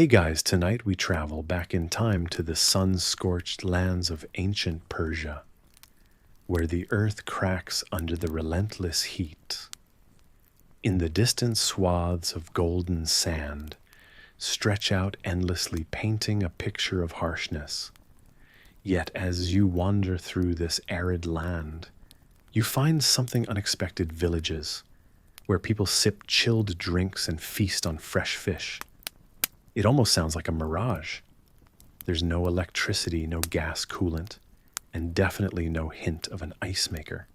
Hey guys, tonight we travel back in time to the sun-scorched lands of ancient Persia, where the earth cracks under the relentless heat. In the distant swaths of golden sand, stretch out endlessly, painting a picture of harshness. Yet as you wander through this arid land, you find something unexpected: villages, where people sip chilled drinks and feast on fresh fish. It almost sounds like a mirage. There's no electricity, no gas coolant, and definitely no hint of an ice maker.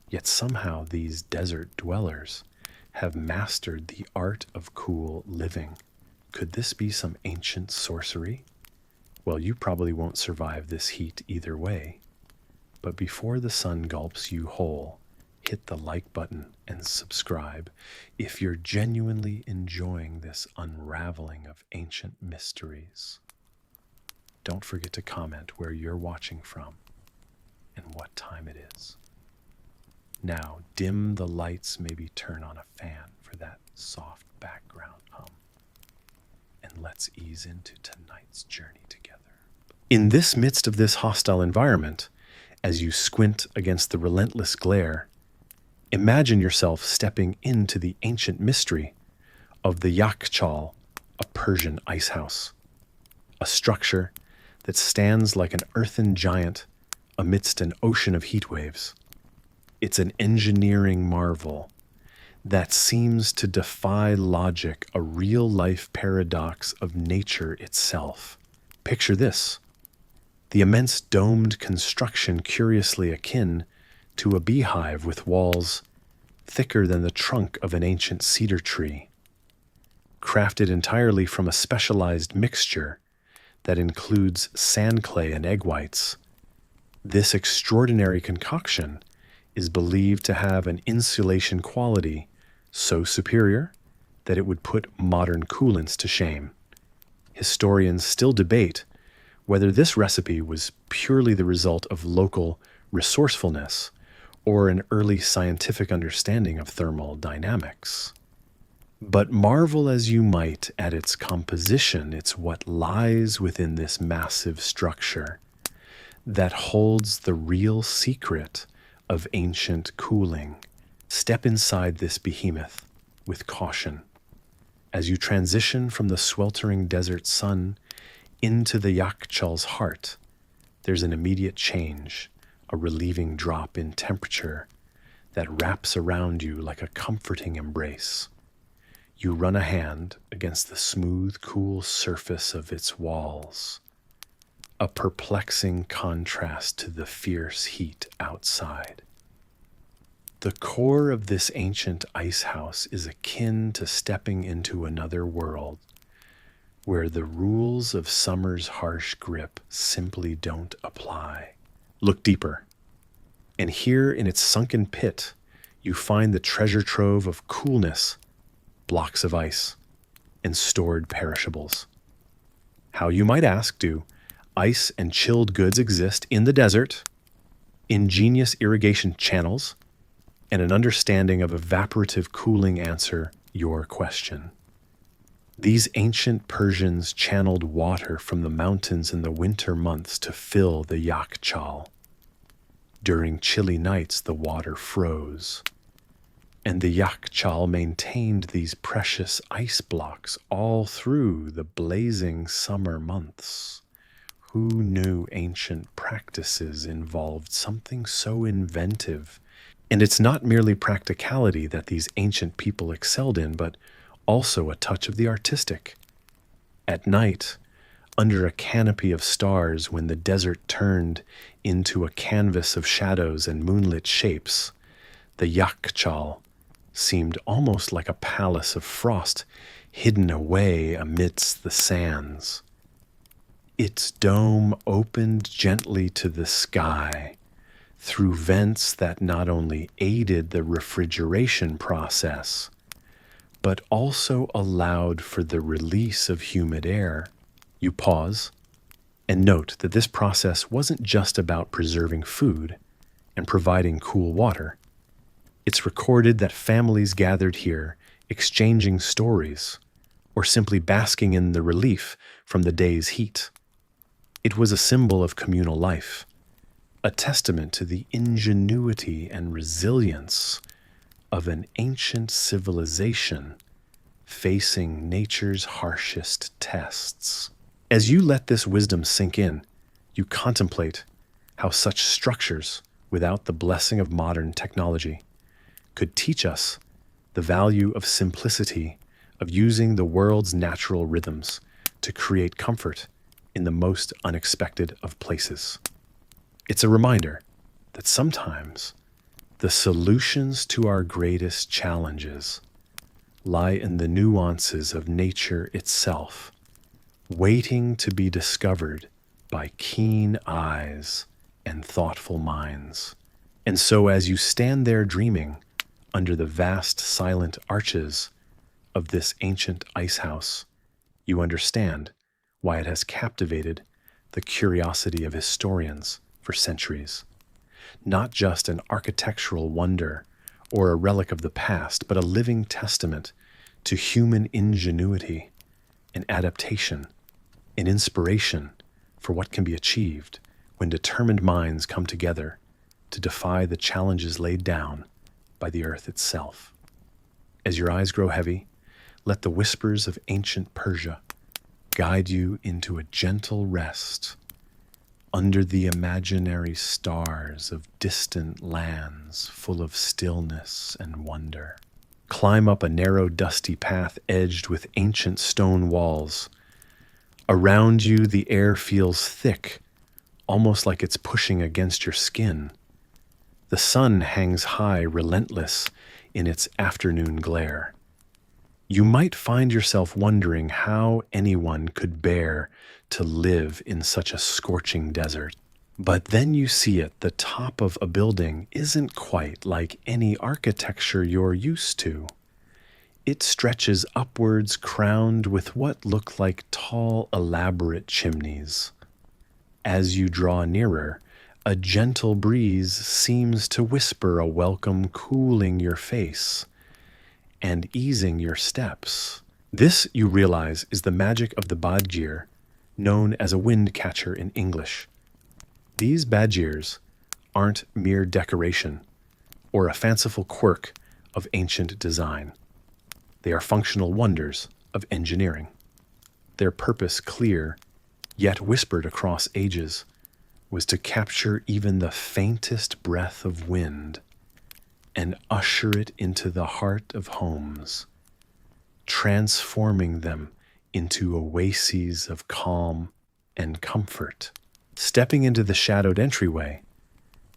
Yet somehow these desert dwellers have mastered the art of cool living. Could this be some ancient sorcery? Well, you probably won't survive this heat either way. But before the sun gulps you whole, hit the like button and subscribe if you're genuinely enjoying this unraveling of ancient mysteries. Don't forget to comment where you're watching from and what time it is. Now, dim the lights, maybe turn on a fan for that soft background hum. And let's ease into tonight's journey together. In this midst of this hostile environment, as you squint against the relentless glare, imagine yourself stepping into the ancient mystery of the Yakhchal, a Persian ice house, a structure that stands like an earthen giant amidst an ocean of heat waves. It's an engineering marvel that seems to defy logic, a real-life paradox of nature itself. Picture this: the immense domed construction, curiously akin to a beehive with walls thicker than the trunk of an ancient cedar tree, crafted entirely from a specialized mixture that includes sand clay and egg whites. This extraordinary concoction is believed to have an insulation quality so superior that it would put modern coolants to shame. Historians still debate whether this recipe was purely the result of local resourcefulness or an early scientific understanding of thermal dynamics. But marvel as you might at its composition, it's what lies within this massive structure that holds the real secret of ancient cooling. Step inside this behemoth with caution. As you transition from the sweltering desert sun into the Yakhchal's heart, there's an immediate change, a relieving drop in temperature that wraps around you like a comforting embrace. You run a hand against the smooth, cool surface of its walls, a perplexing contrast to the fierce heat outside. The core of this ancient ice house is akin to stepping into another world, where the rules of summer's harsh grip simply don't apply. Look deeper, and here in its sunken pit, you find the treasure trove of coolness, blocks of ice, and stored perishables. How, you might ask, do ice and chilled goods exist in the desert? Ingenious irrigation channels and an understanding of evaporative cooling answer your question. These ancient Persians channeled water from the mountains in the winter months to fill the Yakhchal. During chilly nights, the water froze, and the Yakhchal maintained these precious ice blocks all through the blazing summer months. Who knew ancient practices involved something so inventive? And it's not merely practicality that these ancient people excelled in, but also a touch of the artistic. At night, under a canopy of stars, when the desert turned into a canvas of shadows and moonlit shapes, the Yakhchal seemed almost like a palace of frost hidden away amidst the sands. Its dome opened gently to the sky through vents that not only aided the refrigeration process, but also allowed for the release of humid air. You pause and note that this process wasn't just about preserving food and providing cool water. It's recorded that families gathered here exchanging stories or simply basking in the relief from the day's heat. It was a symbol of communal life, a testament to the ingenuity and resilience of an ancient civilization facing nature's harshest tests. As you let this wisdom sink in, you contemplate how such structures, without the blessing of modern technology, could teach us the value of simplicity, of using the world's natural rhythms to create comfort in the most unexpected of places. It's a reminder that sometimes the solutions to our greatest challenges lie in the nuances of nature itself, waiting to be discovered by keen eyes and thoughtful minds. And so as you stand there dreaming under the vast silent arches of this ancient ice house, you understand why it has captivated the curiosity of historians for centuries. Not just an architectural wonder or a relic of the past, but a living testament to human ingenuity and adaptation, an inspiration for what can be achieved when determined minds come together to defy the challenges laid down by the earth itself. As your eyes grow heavy, let the whispers of ancient Persia guide you into a gentle rest under the imaginary stars of distant lands full of stillness and wonder. Climb up a narrow, dusty path edged with ancient stone walls. Around you, the air feels thick, almost like it's pushing against your skin. The sun hangs high, relentless in its afternoon glare. You might find yourself wondering how anyone could bear to live in such a scorching desert. But then you see it, the top of a building isn't quite like any architecture you're used to. It stretches upwards, crowned with what look like tall, elaborate chimneys. As you draw nearer, a gentle breeze seems to whisper a welcome, cooling your face and easing your steps. This, you realize, is the magic of the badger, known as a windcatcher in English. These badgers aren't mere decoration or a fanciful quirk of ancient design. They are functional wonders of engineering. Their purpose, clear, yet whispered across ages, was to capture even the faintest breath of wind and usher it into the heart of homes, transforming them into oases of calm and comfort. Stepping into the shadowed entryway,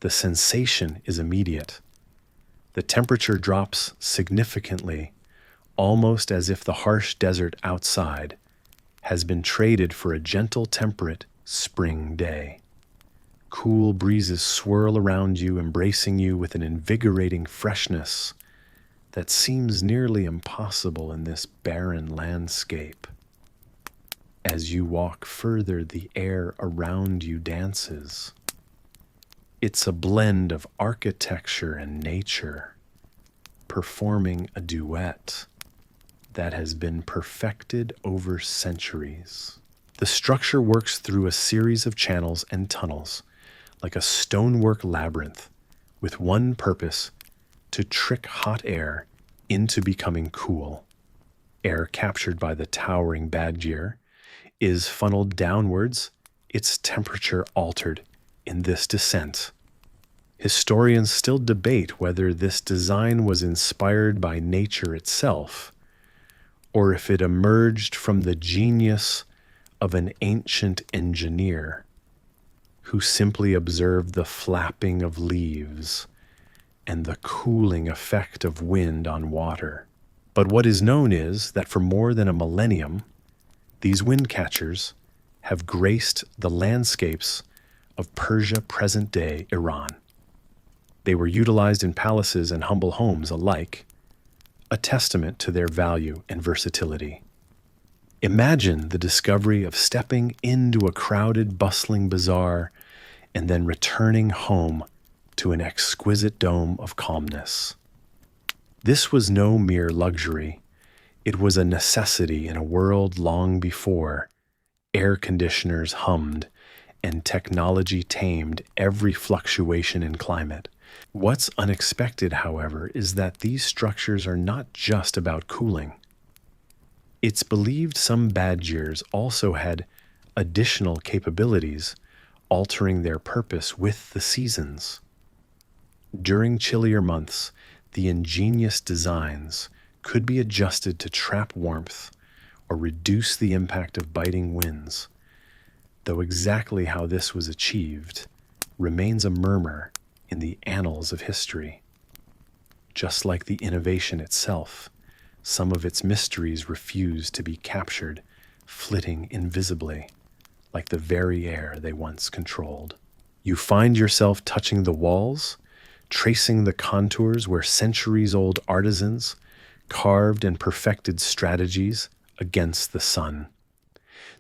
the sensation is immediate. The temperature drops significantly, almost as if the harsh desert outside has been traded for a gentle, temperate spring day. Cool breezes swirl around you, embracing you with an invigorating freshness that seems nearly impossible in this barren landscape. As you walk further, the air around you dances. It's a blend of architecture and nature, performing a duet that has been perfected over centuries. The structure works through a series of channels and tunnels, like a stonework labyrinth, with one purpose: to trick hot air into becoming cool. Air captured by the towering badger is funneled downwards, its temperature altered in this descent. Historians still debate whether this design was inspired by nature itself, or if it emerged from the genius of an ancient engineer who simply observed the flapping of leaves and the cooling effect of wind on water. But what is known is that for more than a millennium, these windcatchers have graced the landscapes of Persia, present-day Iran. They were utilized in palaces and humble homes alike, a testament to their value and versatility. Imagine the discovery of stepping into a crowded, bustling bazaar and then returning home to an exquisite dome of calmness. This was no mere luxury. It was a necessity in a world long before air conditioners hummed and technology tamed every fluctuation in climate. What's unexpected, however, is that these structures are not just about cooling. It's believed some badgers also had additional capabilities, altering their purpose with the seasons. During chillier months, the ingenious designs could be adjusted to trap warmth or reduce the impact of biting winds, though exactly how this was achieved remains a murmur in the annals of history. Just like the innovation itself, some of its mysteries refuse to be captured, flitting invisibly, like the very air they once controlled. You find yourself touching the walls, tracing the contours where centuries-old artisans carved and perfected strategies against the sun.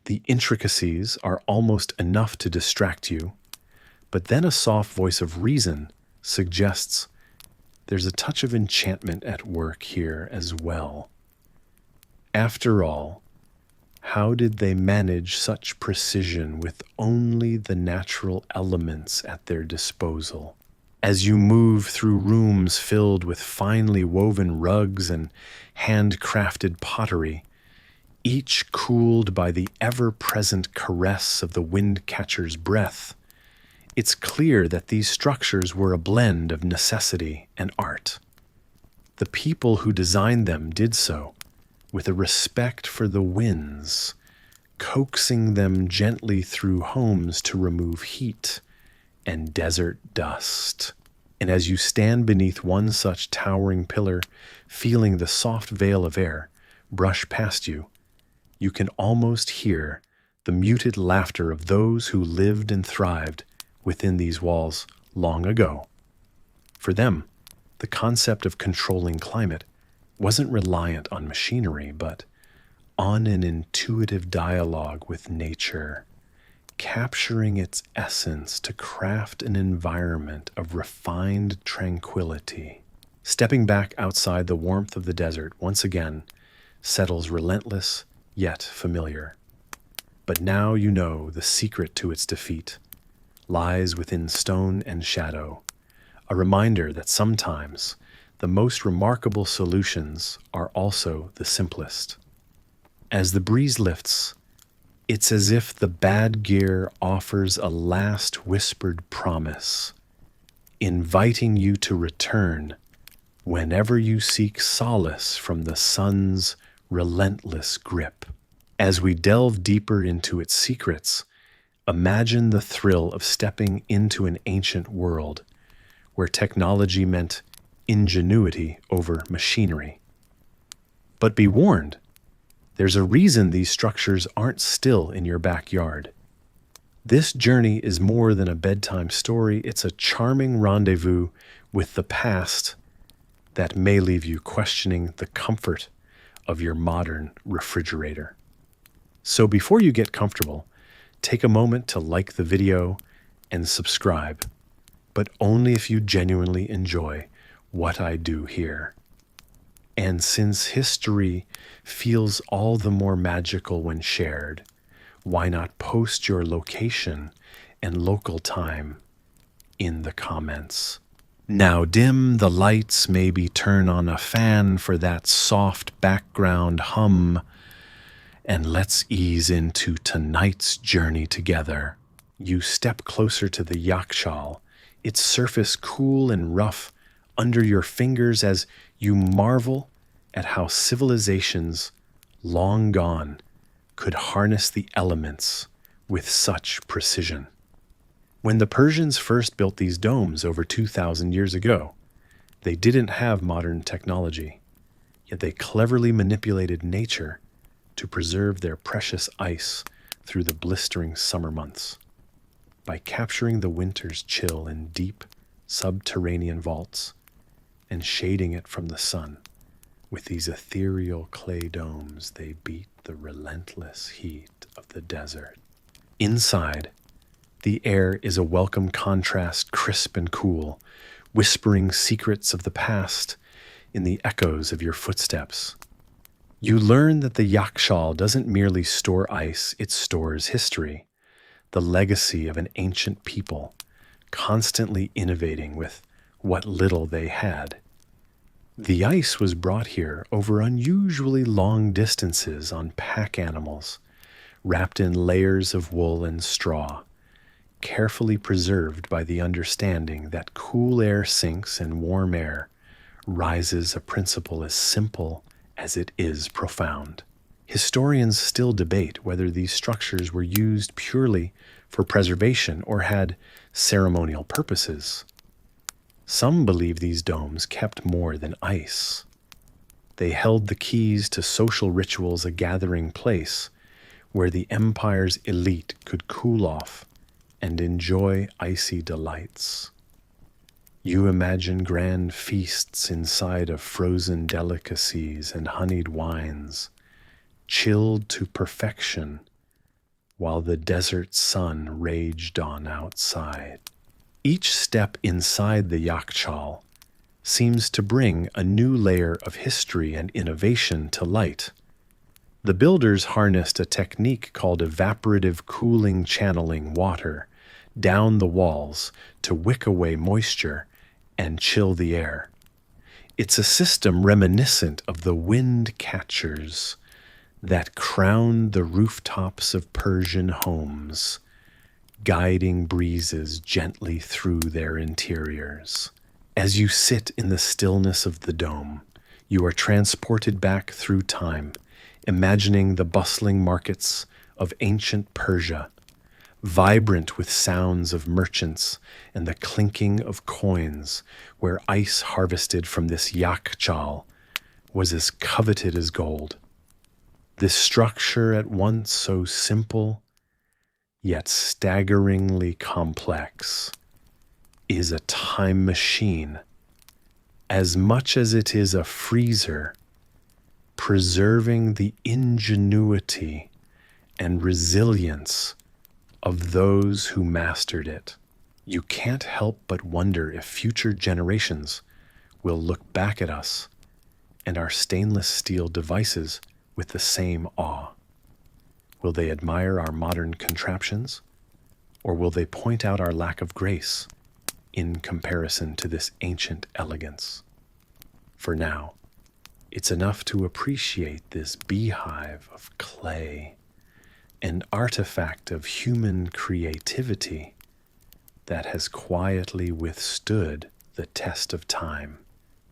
The intricacies are almost enough to distract you, but then a soft voice of reason suggests there's a touch of enchantment at work here as well. After all, how did they manage such precision with only the natural elements at their disposal? As you move through rooms filled with finely woven rugs and handcrafted pottery, each cooled by the ever-present caress of the Windcatcher's breath, it's clear that these structures were a blend of necessity and art. The people who designed them did so with a respect for the winds, coaxing them gently through homes to remove heat and desert dust. And as you stand beneath one such towering pillar, feeling the soft veil of air brush past you, you can almost hear the muted laughter of those who lived and thrived within these walls long ago. For them, the concept of controlling climate wasn't reliant on machinery, but on an intuitive dialogue with nature, capturing its essence to craft an environment of refined tranquility. Stepping back outside the warmth of the desert once again settles relentless yet familiar. But now you know the secret to its defeat lies within stone and shadow, a reminder that sometimes the most remarkable solutions are also the simplest. As the breeze lifts, it's as if the bad gear offers a last whispered promise, inviting you to return whenever you seek solace from the sun's relentless grip. As we delve deeper into its secrets, imagine the thrill of stepping into an ancient world where technology meant ingenuity over machinery. But be warned, there's a reason these structures aren't still in your backyard. This journey is more than a bedtime story. It's a charming rendezvous with the past that may leave you questioning the comfort of your modern refrigerator. So before you get comfortable, take a moment to like the video and subscribe, but only if you genuinely enjoy what I do here. And since history feels all the more magical when shared, why not post your location and local time in the comments? Now dim the lights, maybe turn on a fan for that soft background hum, and let's ease into tonight's journey together. You step closer to the Yakhchal, its surface cool and rough under your fingers as you marvel at how civilizations long gone could harness the elements with such precision. When the Persians first built these domes over 2,000 years ago, they didn't have modern technology, yet they cleverly manipulated nature to preserve their precious ice through the blistering summer months. By capturing the winter's chill in deep, subterranean vaults and shading it from the sun, with these ethereal clay domes, they beat the relentless heat of the desert. Inside, the air is a welcome contrast, crisp and cool, whispering secrets of the past in the echoes of your footsteps. You learn that the Yakhchal doesn't merely store ice, it stores history, the legacy of an ancient people, constantly innovating with what little they had. The ice was brought here over unusually long distances on pack animals, wrapped in layers of wool and straw, carefully preserved by the understanding that cool air sinks and warm air rises, a principle as simple as it is profound. Historians still debate whether these structures were used purely for preservation or had ceremonial purposes. Some believe these domes kept more than ice. They held the keys to social rituals, a gathering place where the empire's elite could cool off and enjoy icy delights. You imagine grand feasts inside of frozen delicacies and honeyed wines, chilled to perfection while the desert sun raged on outside. Each step inside the Yakhchal seems to bring a new layer of history and innovation to light. The builders harnessed a technique called evaporative cooling, channeling water down the walls to wick away moisture and chill the air. It's a system reminiscent of the Windcatchers that crowned the rooftops of Persian homes, guiding breezes gently through their interiors. As you sit in the stillness of the dome, you are transported back through time, imagining the bustling markets of ancient Persia, vibrant with sounds of merchants and the clinking of coins, where ice harvested from this Yakhchal was as coveted as gold. This structure, at once so simple yet staggeringly complex, is a time machine as much as it is a freezer, preserving the ingenuity and resilience of those who mastered it. You can't help but wonder if future generations will look back at us and our stainless steel devices with the same awe. Will they admire our modern contraptions, or will they point out our lack of grace in comparison to this ancient elegance? For now, it's enough to appreciate this beehive of clay, an artifact of human creativity that has quietly withstood the test of time.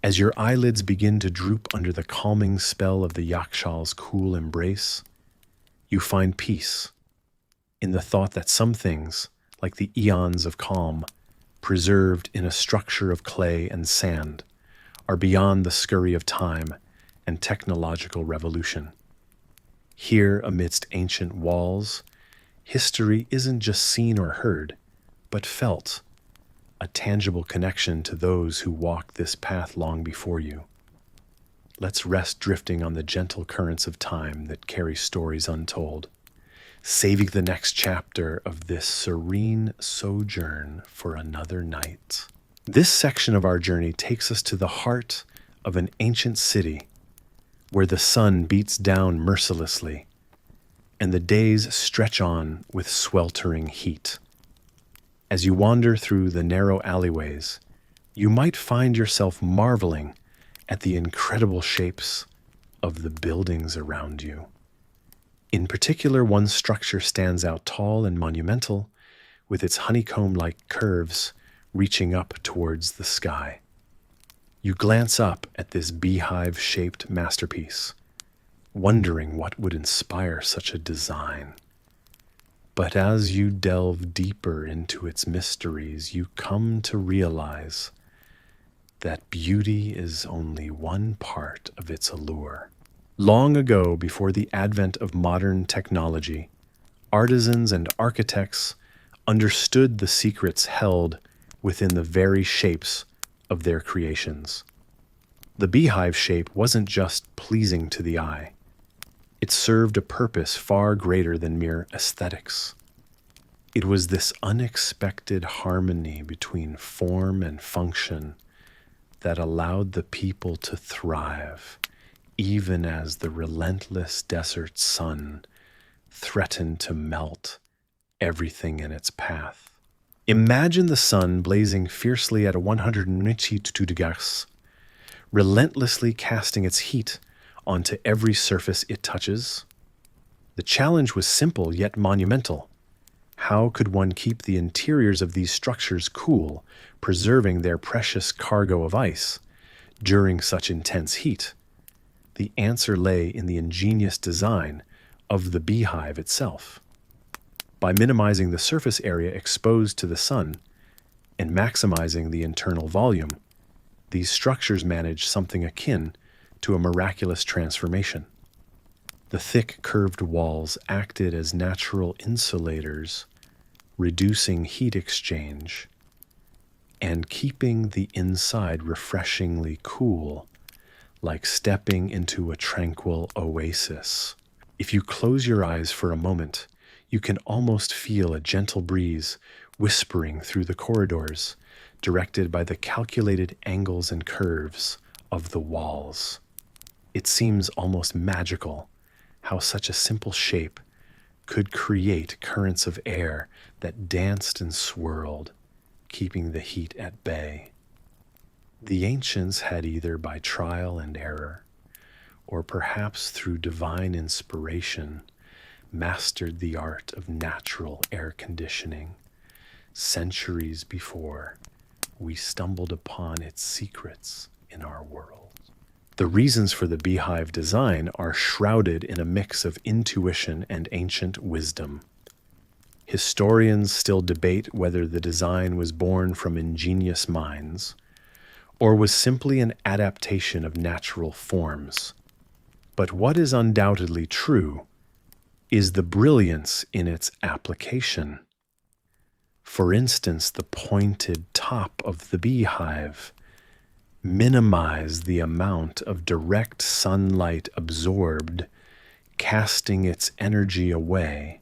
As your eyelids begin to droop under the calming spell of the Yakhchal's cool embrace, you find peace in the thought that some things, like the eons of calm, preserved in a structure of clay and sand, are beyond the scurry of time and technological revolution. Here, amidst ancient walls, history isn't just seen or heard, but felt, a tangible connection to those who walked this path long before you. Let's rest drifting on the gentle currents of time that carry stories untold, saving the next chapter of this serene sojourn for another night. This section of our journey takes us to the heart of an ancient city where the sun beats down mercilessly and the days stretch on with sweltering heat. As you wander through the narrow alleyways, you might find yourself marveling at the incredible shapes of the buildings around you. In particular, one structure stands out tall and monumental, with its honeycomb-like curves reaching up towards the sky. You glance up at this beehive-shaped masterpiece, wondering what would inspire such a design. But as you delve deeper into its mysteries, you come to realize that beauty is only one part of its allure. Long ago, before the advent of modern technology, artisans and architects understood the secrets held within the very shapes of their creations. The beehive shape wasn't just pleasing to the eye. It served a purpose far greater than mere aesthetics. It was this unexpected harmony between form and function that allowed the people to thrive, even as the relentless desert sun threatened to melt everything in its path. Imagine the sun blazing fiercely at 192 degrees, relentlessly casting its heat onto every surface it touches. The challenge was simple yet monumental. How could one keep the interiors of these structures cool, preserving their precious cargo of ice during such intense heat? The answer lay in the ingenious design of the beehive itself. By minimizing the surface area exposed to the sun and maximizing the internal volume, these structures managed something akin to a miraculous transformation. The thick, curved walls acted as natural insulators, reducing heat exchange and keeping the inside refreshingly cool, like stepping into a tranquil oasis. If you close your eyes for a moment, you can almost feel a gentle breeze whispering through the corridors, directed by the calculated angles and curves of the walls. It seems almost magical how such a simple shape could create currents of air that danced and swirled, keeping the heat at bay. The ancients had, either by trial and error, or perhaps through divine inspiration, mastered the art of natural air conditioning centuries before we stumbled upon its secrets in our world. The reasons for the beehive design are shrouded in a mix of intuition and ancient wisdom. Historians still debate whether the design was born from ingenious minds or was simply an adaptation of natural forms. But what is undoubtedly true is the brilliance in its application. For instance, the pointed top of the beehive minimized the amount of direct sunlight absorbed, casting its energy away,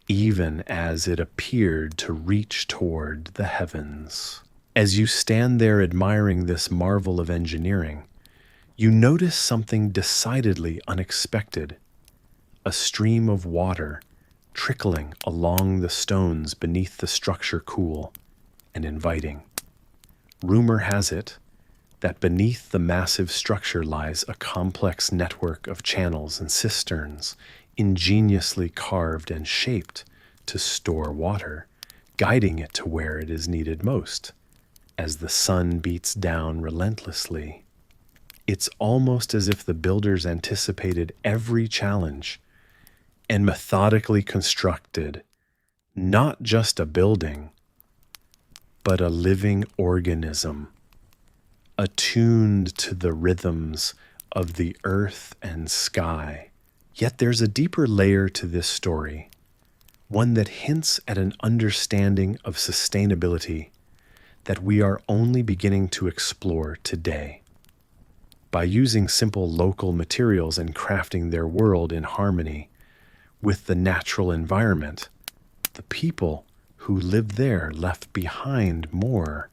even as it appeared to reach toward the heavens. As you stand there admiring this marvel of engineering, you notice something decidedly unexpected: a stream of water trickling along the stones beneath the structure, cool and inviting. Rumor has it that beneath the massive structure lies a complex network of channels and cisterns, ingeniously carved and shaped to store water, guiding it to where it is needed most. As the sun beats down relentlessly, it's almost as if the builders anticipated every challenge and methodically constructed not just a building, but a living organism, attuned to the rhythms of the earth and sky. Yet there's a deeper layer to this story, one that hints at an understanding of sustainability that we are only beginning to explore today. By using simple local materials and crafting their world in harmony with the natural environment, the people who lived there left behind more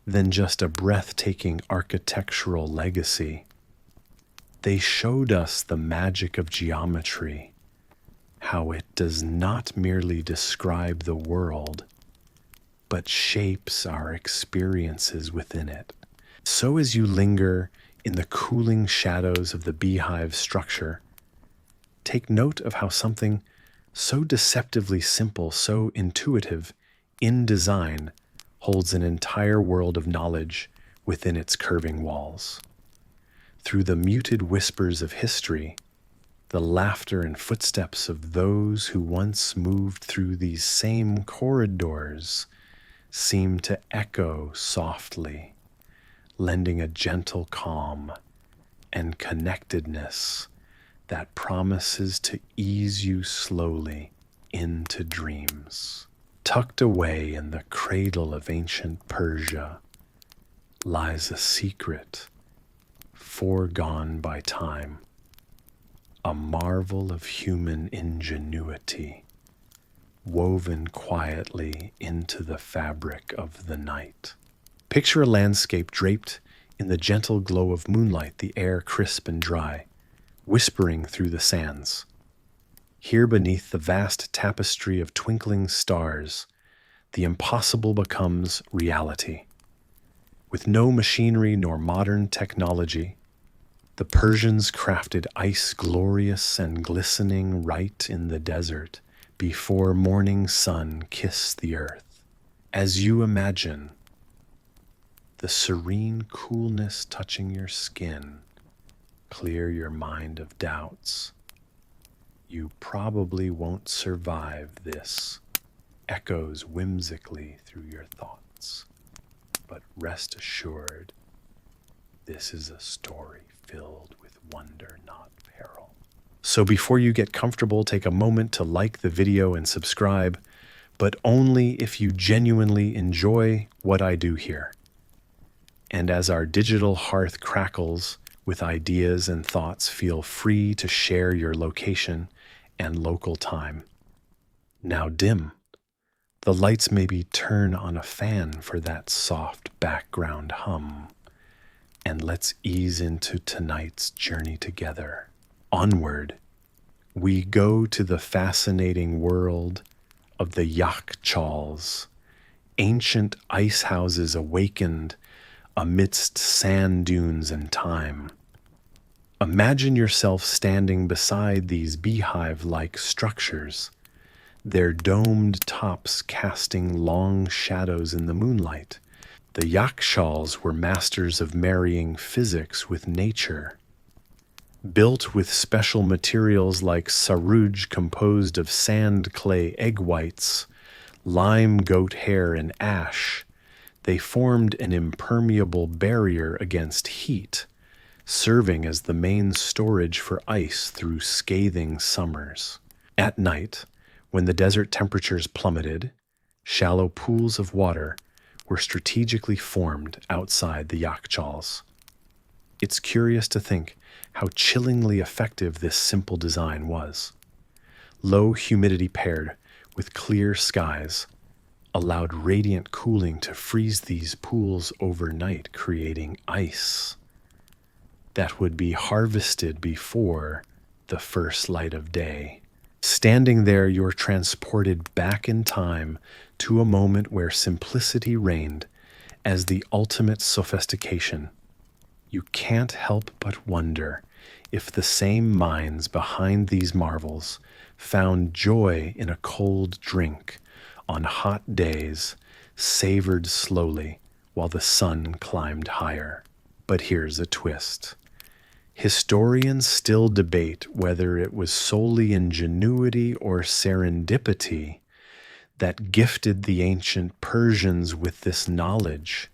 than just a breathtaking architectural legacy. They showed us the magic of geometry, how it does not merely describe the world, but shapes our experiences within it. So as you linger in the cooling shadows of the beehive structure, take note of how something so deceptively simple, so intuitive in design, holds an entire world of knowledge within its curving walls. Through the muted whispers of history, the laughter and footsteps of those who once moved through these same corridors seem to echo softly, lending a gentle calm and connectedness that promises to ease you slowly into dreams. Tucked away in the cradle of ancient Persia lies a secret foregone by time, a marvel of human ingenuity woven quietly into the fabric of the night. Picture a landscape draped In the gentle glow of moonlight, the air crisp and dry, whispering through the sands. Here beneath the vast tapestry of twinkling stars, the impossible becomes reality. With no machinery nor modern technology, the Persians crafted ice glorious and glistening right in the desert before morning sun kissed the earth. As you imagine the serene coolness touching your skin, clear your mind of doubts, you probably won't survive this, echoes whimsically through your thoughts. But rest assured, this is a story filled with wonder, not peril. So before you get comfortable, take a moment to like the video and subscribe, but only if you genuinely enjoy what I do here. And as our digital hearth crackles with ideas and thoughts, feel free to share your location and local time. Now dim. The lights maybe turn on a fan for that soft background hum. And let's ease into tonight's journey together. Onward, we go to the fascinating world of the Yakhchals, ancient ice houses awakened amidst sand dunes and time. Imagine yourself standing beside these beehive-like structures, their domed tops casting long shadows in the moonlight. The Yakhchals were masters of marrying physics with nature. Built with special materials like Sarooj composed of sand clay egg whites, lime goat hair and ash, they formed an impermeable barrier against heat, serving as the main storage for ice through scathing summers. At night, when the desert temperatures plummeted, shallow pools of water were strategically formed outside the Yakhchals. It's curious to think how chillingly effective this simple design was. Low humidity paired with clear skies allowed radiant cooling to freeze these pools overnight, creating ice that would be harvested before the first light of day. Standing there, you're transported back in time to a moment where simplicity reigned as the ultimate sophistication. You can't help but wonder if the same minds behind these marvels found joy in a cold drink on hot days, savored slowly while the sun climbed higher. But here's a twist. Historians still debate whether it was solely ingenuity or serendipity that gifted the ancient Persians with this knowledge.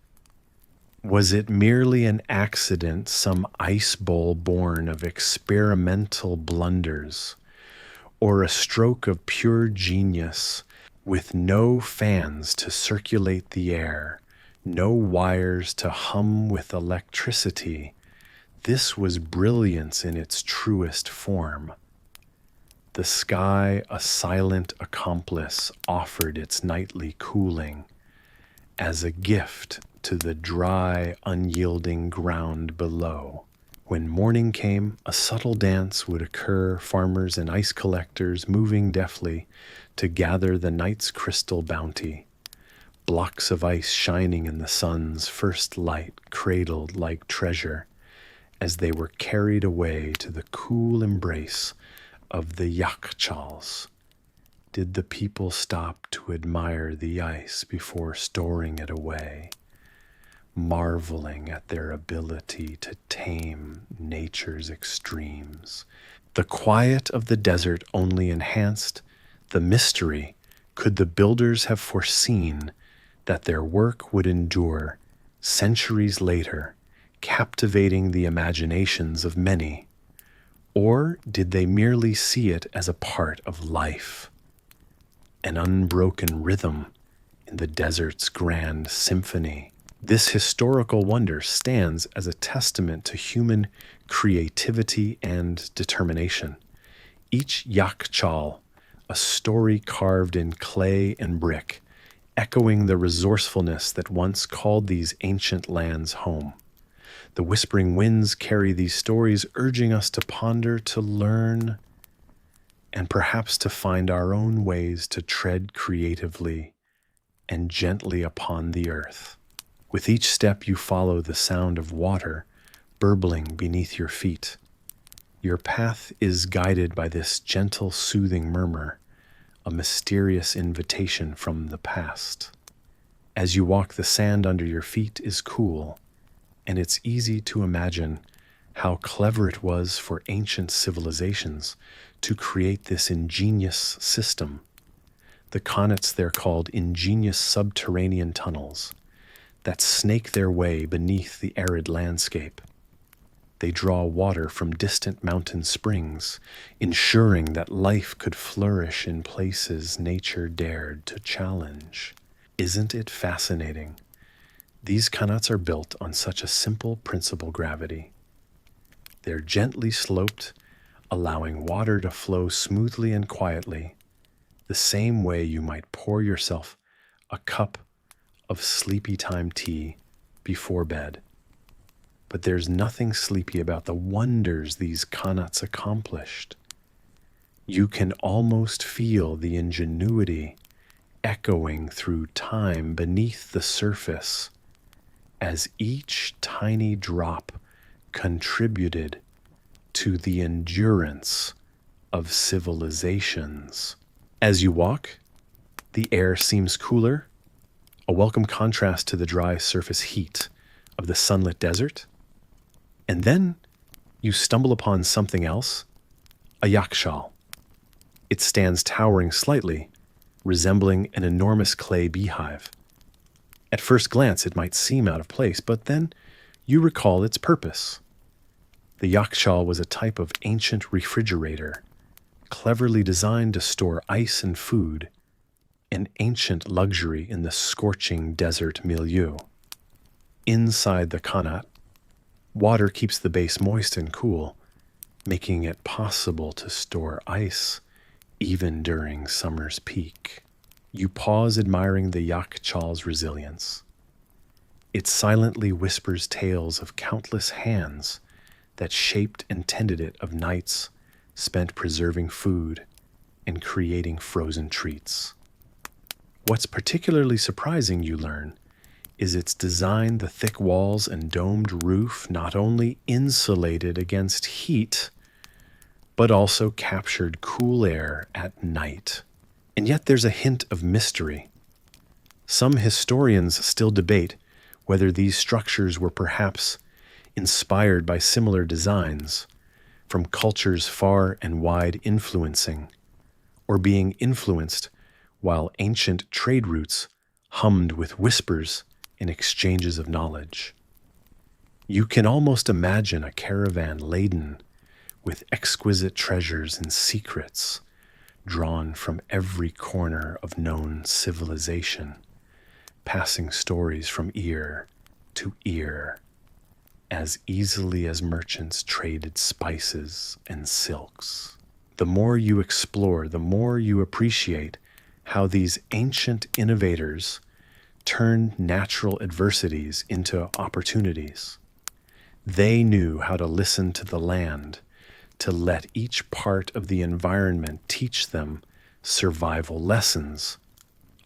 Was it merely an accident, some ice bowl born of experimental blunders, or a stroke of pure genius with no fans to circulate the air, no wires to hum with electricity? This was brilliance in its truest form. The sky, a silent accomplice, offered its nightly cooling as a gift to the dry, unyielding ground below. When morning came, a subtle dance would occur, farmers and ice collectors moving deftly to gather the night's crystal bounty. Blocks of ice shining in the sun's first light, cradled like treasure, as they were carried away to the cool embrace of the Yakhchals. Did the people stop to admire the ice before storing it away, marveling at their ability to tame nature's extremes? The quiet of the desert only enhanced the mystery. Could the builders have foreseen that their work would endure centuries later, captivating the imaginations of many? Or did they merely see it as a part of life, an unbroken rhythm in the desert's grand symphony? This historical wonder stands as a testament to human creativity and determination. Each Yakhchal, a story carved in clay and brick, echoing the resourcefulness that once called these ancient lands home. The whispering winds carry these stories, urging us to ponder, to learn, and perhaps to find our own ways to tread creatively and gently upon the earth. With each step you follow the sound of water burbling beneath your feet. Your path is guided by this gentle, soothing murmur, a mysterious invitation from the past. As you walk, the sand under your feet is cool, and it's easy to imagine how clever it was for ancient civilizations to create this ingenious system. The connaughts, they're called ingenious subterranean tunnels that snake their way beneath the arid landscape. They draw water from distant mountain springs, ensuring that life could flourish in places nature dared to challenge. Isn't it fascinating? These connaughts are built on such a simple principle: gravity. They're gently sloped, allowing water to flow smoothly and quietly, the same way you might pour yourself a cup of sleepy time tea before bed. But there's nothing sleepy about the wonders these connaughts accomplished. You can almost feel the ingenuity echoing through time beneath the surface as each tiny drop contributed to the endurance of civilizations. As you walk, the air seems cooler, a welcome contrast to the dry surface heat of the sunlit desert. And then you stumble upon something else, a Yakhchal. It stands towering slightly, resembling an enormous clay beehive. At first glance, it might seem out of place, but then you recall its purpose. The Yakhchal was a type of ancient refrigerator, cleverly designed to store ice and food, an ancient luxury in the scorching desert milieu. Inside the connaught, water keeps the base moist and cool, making it possible to store ice even during summer's peak. You pause, admiring the Yakhchal's resilience. It silently whispers tales of countless hands that shaped and tended it, of nights spent preserving food and creating frozen treats. What's particularly surprising, you learn, is its design. The thick walls and domed roof not only insulated against heat, but also captured cool air at night. And yet there's a hint of mystery. Some historians still debate whether these structures were perhaps inspired by similar designs from cultures far and wide, influencing or being influenced while ancient trade routes hummed with whispers and exchanges of knowledge. You can almost imagine a caravan laden with exquisite treasures and secrets drawn from every corner of known civilization, passing stories from ear to ear as easily as merchants traded spices and silks. The more you explore, the more you appreciate how these ancient innovators turned natural adversities into opportunities. They knew how to listen to the land, to let each part of the environment teach them survival lessons,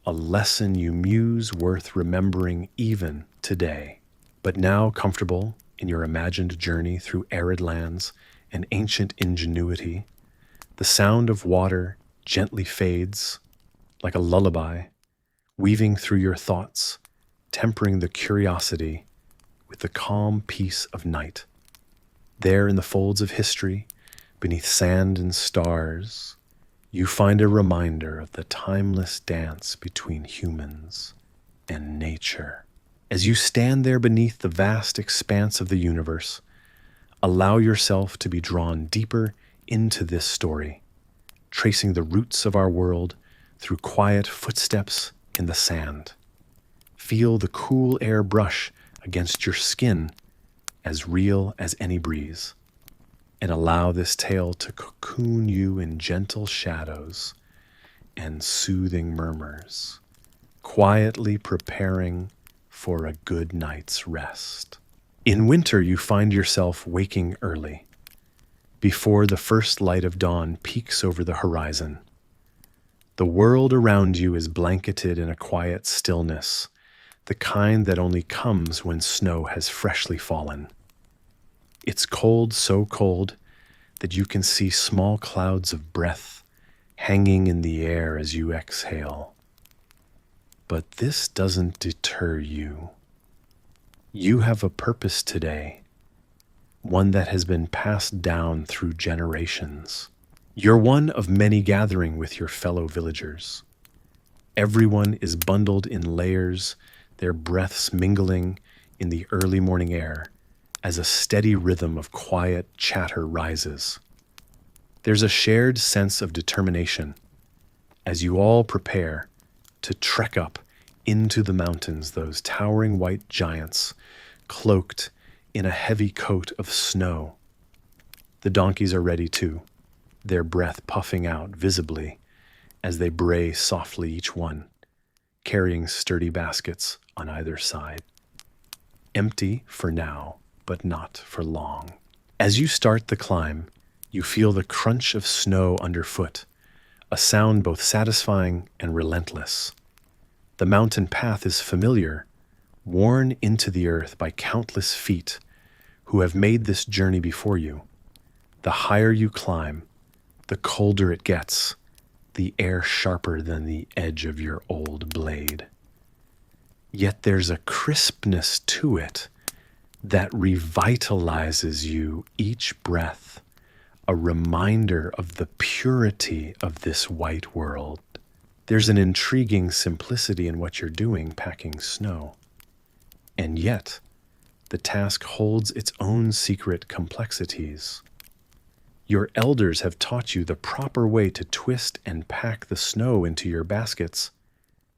a lesson you muse worth remembering even today. But now, comfortable in your imagined journey through arid lands and ancient ingenuity, the sound of water gently fades like a lullaby, weaving through your thoughts, tempering the curiosity with the calm peace of night. There in the folds of history, beneath sand and stars, you find a reminder of the timeless dance between humans and nature. As you stand there beneath the vast expanse of the universe, allow yourself to be drawn deeper into this story, tracing the roots of our world through quiet footsteps in the sand. Feel the cool air brush against your skin, as real as any breeze, and allow this tale to cocoon you in gentle shadows and soothing murmurs, quietly preparing for a good night's rest. In winter, you find yourself waking early, before the first light of dawn peeks over the horizon. The world around you is blanketed in a quiet stillness, the kind that only comes when snow has freshly fallen. It's cold, so cold that you can see small clouds of breath hanging in the air as you exhale. But this doesn't deter you. You have a purpose today, one that has been passed down through generations. You're one of many gathering with your fellow villagers. Everyone is bundled in layers, their breaths mingling in the early morning air as a steady rhythm of quiet chatter rises. There's a shared sense of determination as you all prepare to trek up into the mountains, those towering white giants cloaked in a heavy coat of snow. The donkeys are ready too, their breath puffing out visibly as they bray softly each one, carrying sturdy baskets on either side. Empty for now, but not for long. As you start the climb, you feel the crunch of snow underfoot, a sound both satisfying and relentless. The mountain path is familiar, worn into the earth by countless feet who have made this journey before you. The higher you climb, the colder it gets, the air sharper than the edge of your old blade. Yet there's a crispness to it that revitalizes you each breath, a reminder of the purity of this white world. There's an intriguing simplicity in what you're doing packing snow. And yet, the task holds its own secret complexities. Your elders have taught you the proper way to twist and pack the snow into your baskets,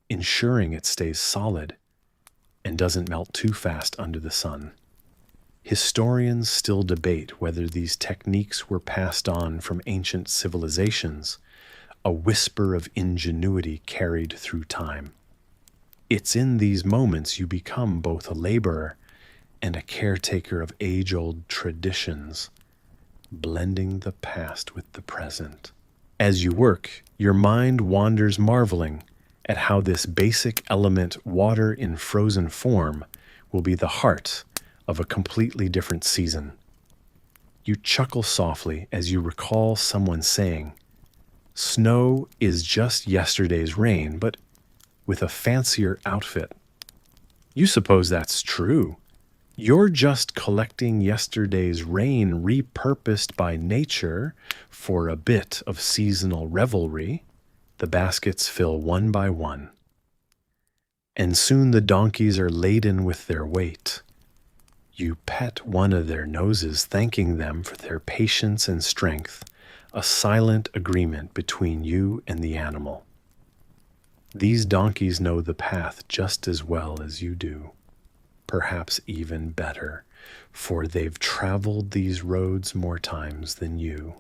ensuring it stays solid and doesn't melt too fast under the sun. Historians still debate whether these techniques were passed on from ancient civilizations, a whisper of ingenuity carried through time. It's in these moments you become both a laborer and a caretaker of age-old traditions, blending the past with the present. As you work, your mind wanders marveling at how this basic element, water in frozen form, will be the heart of a completely different season. You chuckle softly as you recall someone saying, "Snow is just yesterday's rain, but with a fancier outfit." You suppose that's true. You're just collecting yesterday's rain repurposed by nature for a bit of seasonal revelry. The baskets fill one by one, and soon the donkeys are laden with their weight. You pet one of their noses, thanking them for their patience and strength, a silent agreement between you and the animal. These donkeys know the path just as well as you do, perhaps even better, for they've traveled these roads more times than you.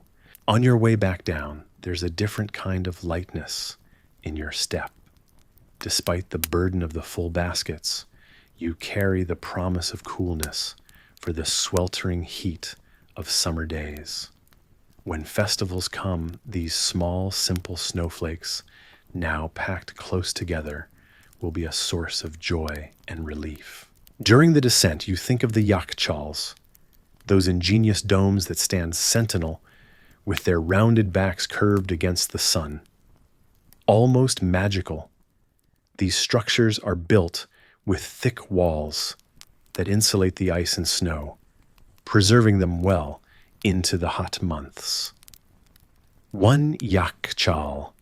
On your way back down, there's a different kind of lightness in your step. Despite the burden of the full baskets, you carry the promise of coolness for the sweltering heat of summer days. When festivals come, these small, simple snowflakes, now packed close together, will be a source of joy and relief. During the descent, you think of the Yakhchals, those ingenious domes that stand sentinel with their rounded backs curved against the sun. Almost magical, these structures are built with thick walls that insulate the ice and snow, preserving them well into the hot months. One Yakhchal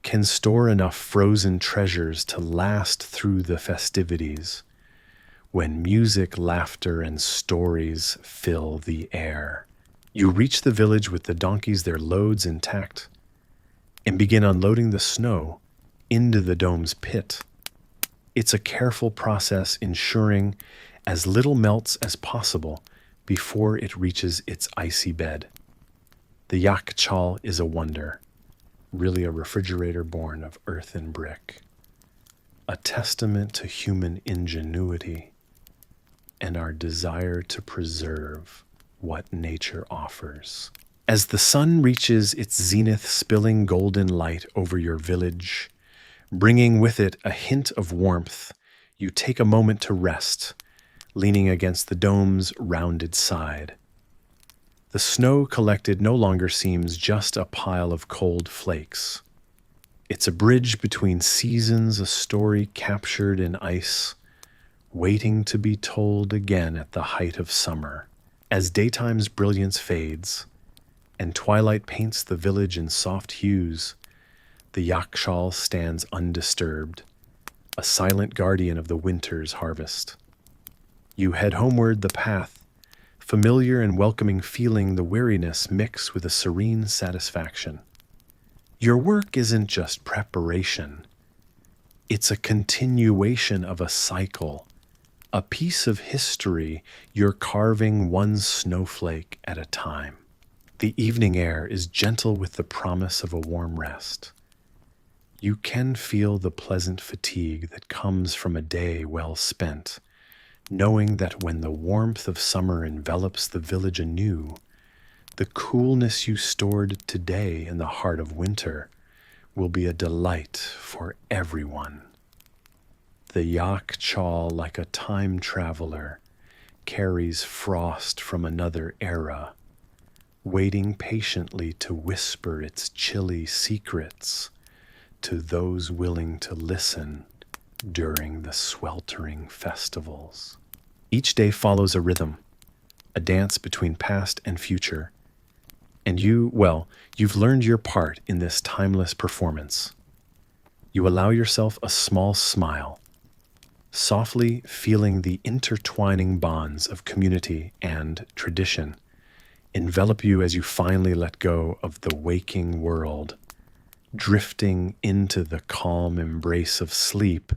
can store enough frozen treasures to last through the festivities, when music, laughter, and stories fill the air. You reach the village with the donkeys, their loads intact, and begin unloading the snow into the dome's pit. It's a careful process, ensuring as little melts as possible before it reaches its icy bed. The Yakhchal is a wonder, really a refrigerator born of earth and brick, a testament to human ingenuity. and our desire to preserve what nature offers. As the sun reaches its zenith, spilling golden light over your village, bringing with it a hint of warmth, you take a moment to rest, leaning against the dome's rounded side. The snow collected no longer seems just a pile of cold flakes. It's a bridge between seasons, a story captured in ice, waiting to be told again at the height of summer. As daytime's brilliance fades, and twilight paints the village in soft hues, the Yakhchal stands undisturbed, a silent guardian of the winter's harvest. You head homeward the path, familiar and welcoming, feeling the weariness mix with a serene satisfaction. Your work isn't just preparation. It's a continuation of a cycle, a piece of history you're carving one snowflake at a time. The evening air is gentle with the promise of a warm rest. You can feel the pleasant fatigue that comes from a day well spent, knowing that when the warmth of summer envelops the village anew, the coolness you stored today in the heart of winter will be a delight for everyone. The Yakhchal, like a time traveler, carries frost from another era, waiting patiently to whisper its chilly secrets to those willing to listen during the sweltering festivals. Each day follows a rhythm, a dance between past and future, and you've learned your part in this timeless performance. You allow yourself a small smile, softly feeling the intertwining bonds of community and tradition envelop you as you finally let go of the waking world, drifting into the calm embrace of sleep,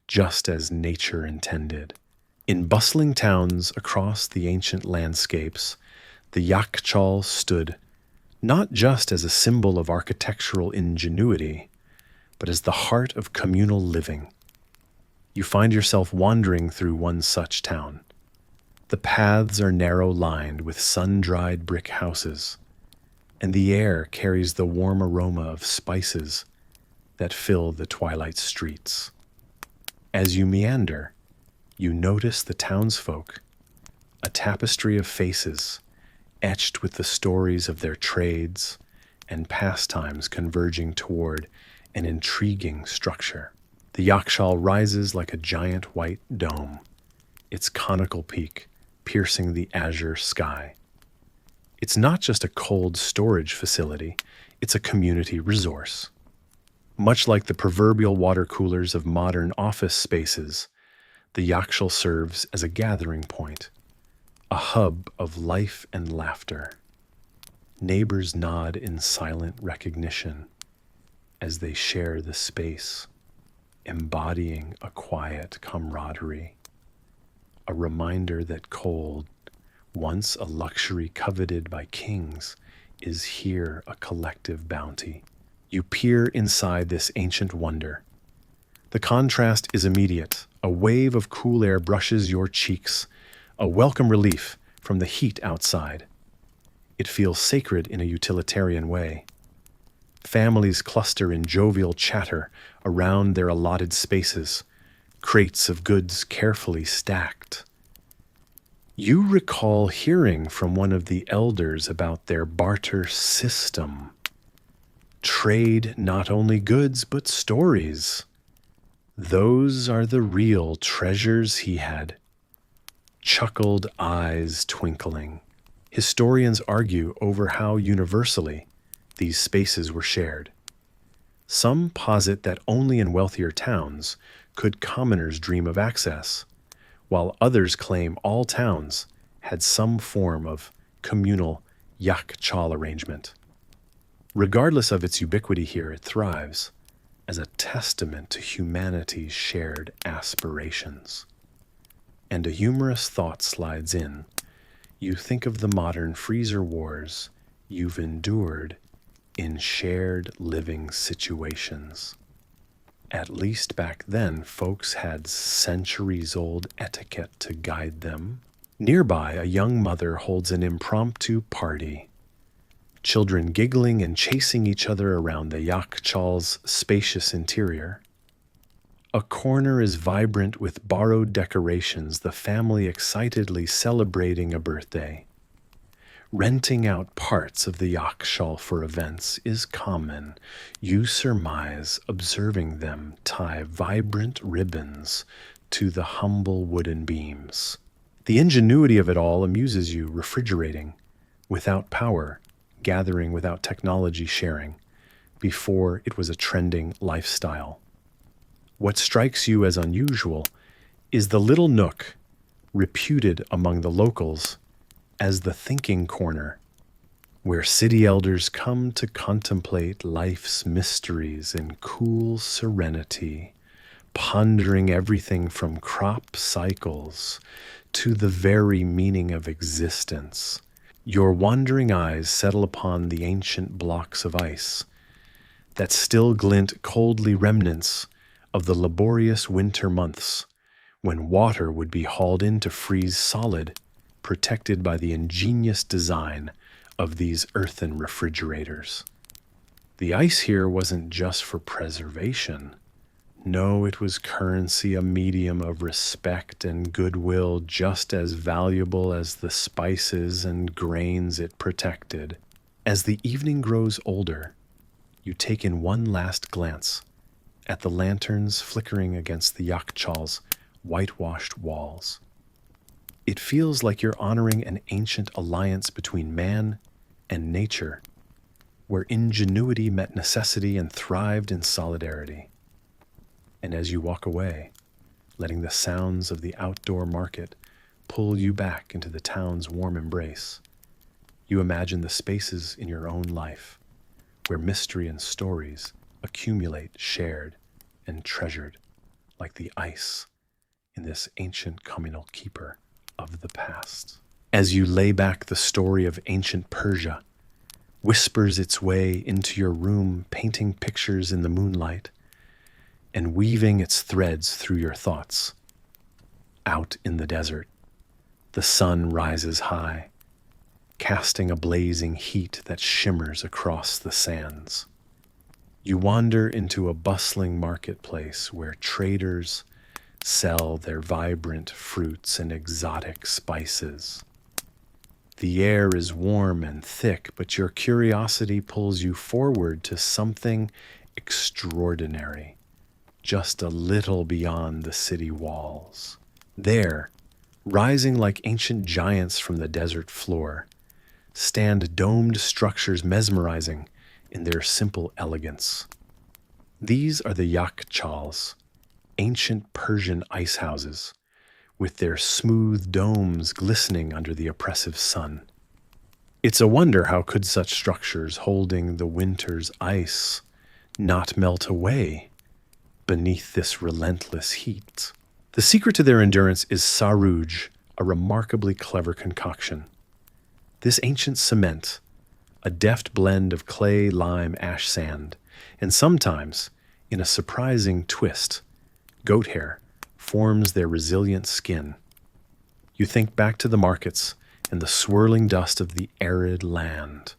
just as nature intended. In bustling towns across the ancient landscapes, the Yakhchal stood not just as a symbol of architectural ingenuity, but as the heart of communal living. You find yourself wandering through one such town. The paths are narrow-lined with sun-dried brick houses, and the air carries the warm aroma of spices that fill the twilight streets. As you meander, you notice the townsfolk, a tapestry of faces etched with the stories of their trades and pastimes converging toward an intriguing structure. The Yakhchal rises like a giant white dome, its conical peak piercing the azure sky. It's not just a cold storage facility, it's a community resource. Much like the proverbial water coolers of modern office spaces, the Yakhchal serves as a gathering point, a hub of life and laughter. Neighbors nod in silent recognition as they share the space, embodying a quiet camaraderie, a reminder that cold, once a luxury coveted by kings, is here a collective bounty. You peer inside this ancient wonder. The contrast is immediate. A wave of cool air brushes your cheeks, a welcome relief from the heat outside. It feels sacred in a utilitarian way. Families cluster in jovial chatter around their allotted spaces, crates of goods carefully stacked. You recall hearing from one of the elders about their barter system. Trade not only goods but stories. Those are the real treasures he had. Chuckled eyes twinkling. Historians argue over how universally these spaces were shared. Some posit that only in wealthier towns could commoners dream of access, while others claim all towns had some form of communal Yakhchal arrangement. Regardless of its ubiquity here, it thrives as a testament to humanity's shared aspirations. And a humorous thought slides in. You think of the modern freezer wars you've endured in shared living situations. At least back then, folks had centuries-old etiquette to guide them. Nearby, a young mother holds an impromptu party. Children giggling and chasing each other around the Yakhchal's spacious interior. A corner is vibrant with borrowed decorations, the family excitedly celebrating a birthday. Renting out parts of the Yakhchal for events is common. You surmise observing them tie vibrant ribbons to the humble wooden beams. The ingenuity of it all amuses you, refrigerating without power, gathering without technology sharing, before it was a trending lifestyle. What strikes you as unusual is the little nook, reputed among the locals as the thinking corner, where city elders come to contemplate life's mysteries in cool serenity, pondering everything from crop cycles to the very meaning of existence. Your wandering eyes settle upon the ancient blocks of ice that still glint, coldly remnants of the laborious winter months when water would be hauled in to freeze solid, protected by the ingenious design of these earthen refrigerators. The ice here wasn't just for preservation. No, it was currency, a medium of respect and goodwill, just as valuable as the spices and grains it protected. As the evening grows older, you take in one last glance at the lanterns flickering against the Yakhchal's whitewashed walls. It feels like you're honoring an ancient alliance between man and nature, where ingenuity met necessity and thrived in solidarity. And as you walk away, letting the sounds of the outdoor market pull you back into the town's warm embrace, you imagine the spaces in your own life where mystery and stories accumulate, shared, and treasured like the ice in this ancient communal keeper of the past. As you lay back, the story of ancient Persia whispers its way into your room, painting pictures in the moonlight and weaving its threads through your thoughts. Out in the desert, the sun rises high, casting a blazing heat that shimmers across the sands. You wander into a bustling marketplace where traders sell their vibrant fruits and exotic spices. The air is warm and thick, but your curiosity pulls you forward to something extraordinary, just a little beyond the city walls. There, rising like ancient giants from the desert floor, stand domed structures mesmerizing in their simple elegance. These are the Yakhchals, ancient Persian ice houses, with their smooth domes glistening under the oppressive sun. It's a wonder how could such structures holding the winter's ice not melt away beneath this relentless heat. The secret to their endurance is Sarooj, a remarkably clever concoction. This ancient cement, a deft blend of clay, lime, ash, sand, and sometimes, in a surprising twist, goat hair, forms their resilient skin. You think back to the markets and the swirling dust of the arid land,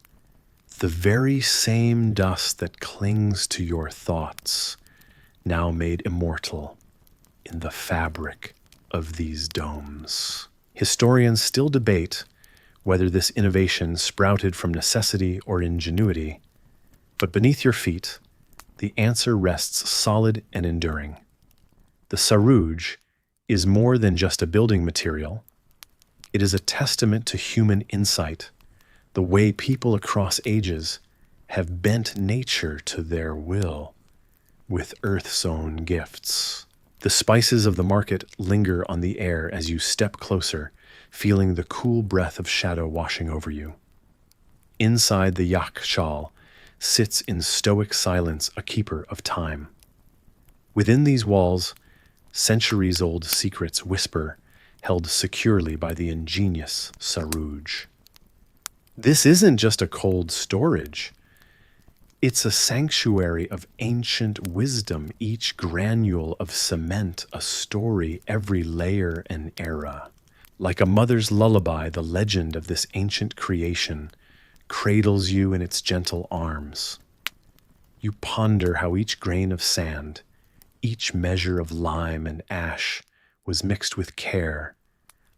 the very same dust that clings to your thoughts, now made immortal in the fabric of these domes. Historians still debate whether this innovation sprouted from necessity or ingenuity, but beneath your feet, the answer rests solid and enduring. The Sarooj is more than just a building material. It is a testament to human insight, the way people across ages have bent nature to their will with Earth's own gifts. The spices of the market linger on the air as you step closer, feeling the cool breath of shadow washing over you. Inside the Yakhchal sits in stoic silence a keeper of time. Within these walls, centuries-old secrets whisper, held securely by the ingenious Sarooj. This isn't just a cold storage. It's a sanctuary of ancient wisdom, each granule of cement a story, every layer an era. Like a mother's lullaby, the legend of this ancient creation cradles you in its gentle arms. You ponder how each grain of sand, each measure of lime and ash was mixed with care,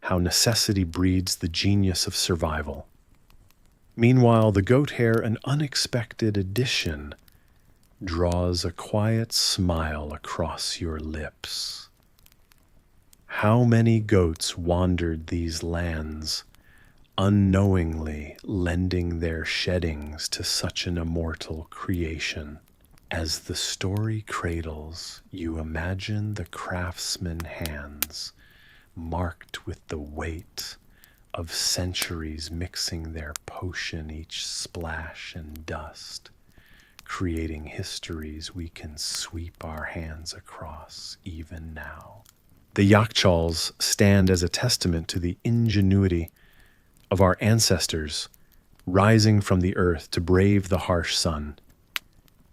how necessity breeds the genius of survival. Meanwhile, the goat hair, an unexpected addition, draws a quiet smile across your lips. How many goats wandered these lands, unknowingly lending their sheddings to such an immortal creation? As the story cradles, you imagine the craftsman hands, marked with the weight of centuries mixing their potion, each splash and dust, creating histories we can sweep our hands across even now. The Yakhchals stand as a testament to the ingenuity of our ancestors rising from the earth to brave the harsh sun.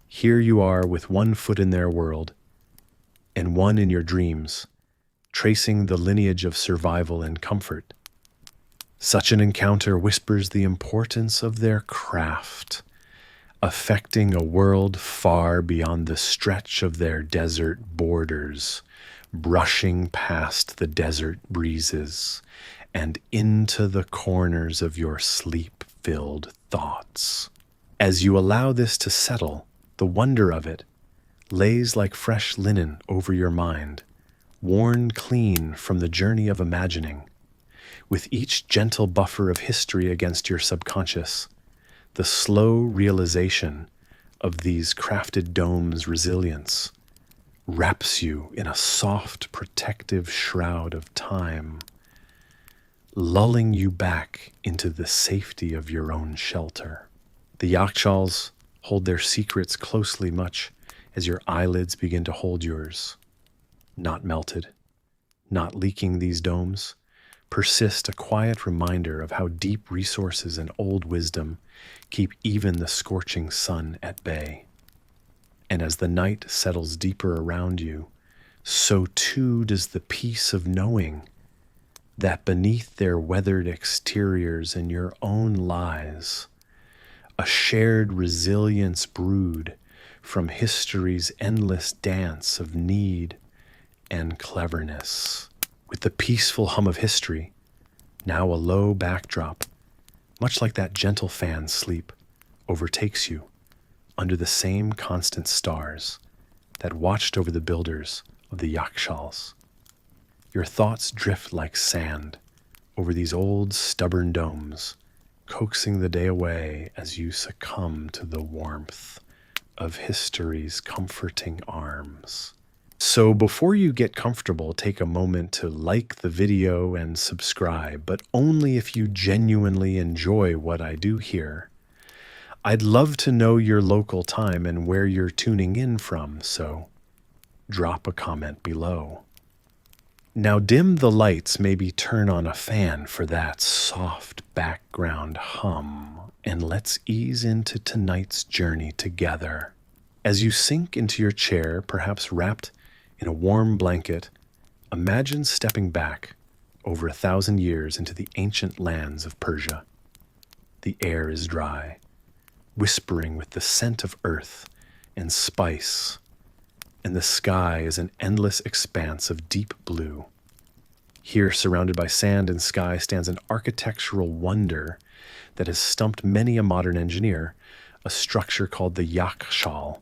Here you are with one foot in their world and one in your dreams, tracing the lineage of survival and comfort. Such an encounter whispers the importance of their craft, affecting a world far beyond the stretch of their desert borders, brushing past the desert breezes and into the corners of your sleep-filled thoughts. As you allow this to settle, the wonder of it lays like fresh linen over your mind, worn clean from the journey of imagining. With each gentle buffer of history against your subconscious, the slow realization of these crafted domes' resilience wraps you in a soft, protective shroud of time, lulling you back into the safety of your own shelter. The Yakhchals hold their secrets closely, much as your eyelids begin to hold yours. Not melted, not leaking, these domes persist, a quiet reminder of how deep resources and old wisdom keep even the scorching sun at bay. And as the night settles deeper around you, so too does the peace of knowing that beneath their weathered exteriors and your own lies, a shared resilience brewed from history's endless dance of need and cleverness. With the peaceful hum of history, now a low backdrop, much like that gentle fan sleep, overtakes you under the same constant stars that watched over the builders of the Yakhchals. Your thoughts drift like sand over these old, stubborn domes, coaxing the day away as you succumb to the warmth of history's comforting arms. So before you get comfortable, take a moment to like the video and subscribe, but only if you genuinely enjoy what I do here. I'd love to know your local time and where you're tuning in from, so drop a comment below. Now dim the lights, maybe turn on a fan for that soft background hum, and let's ease into tonight's journey together. As you sink into your chair, perhaps wrapped in a warm blanket, imagine stepping back over 1,000 years into the ancient lands of Persia. The air is dry, whispering with the scent of earth and spice, and the sky is an endless expanse of deep blue. Here, surrounded by sand and sky, stands an architectural wonder that has stumped many a modern engineer, a structure called the Yakhchal,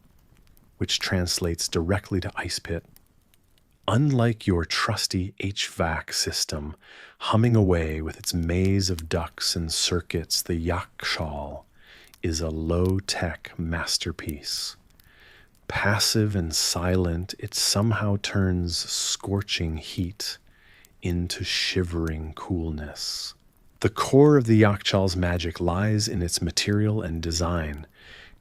which translates directly to ice pit. Unlike your trusty HVAC system, humming away with its maze of ducts and circuits, the Yakhchal is a low-tech masterpiece. Passive and silent, it somehow turns scorching heat into shivering coolness. The core of the Yakhchal's magic lies in its material and design,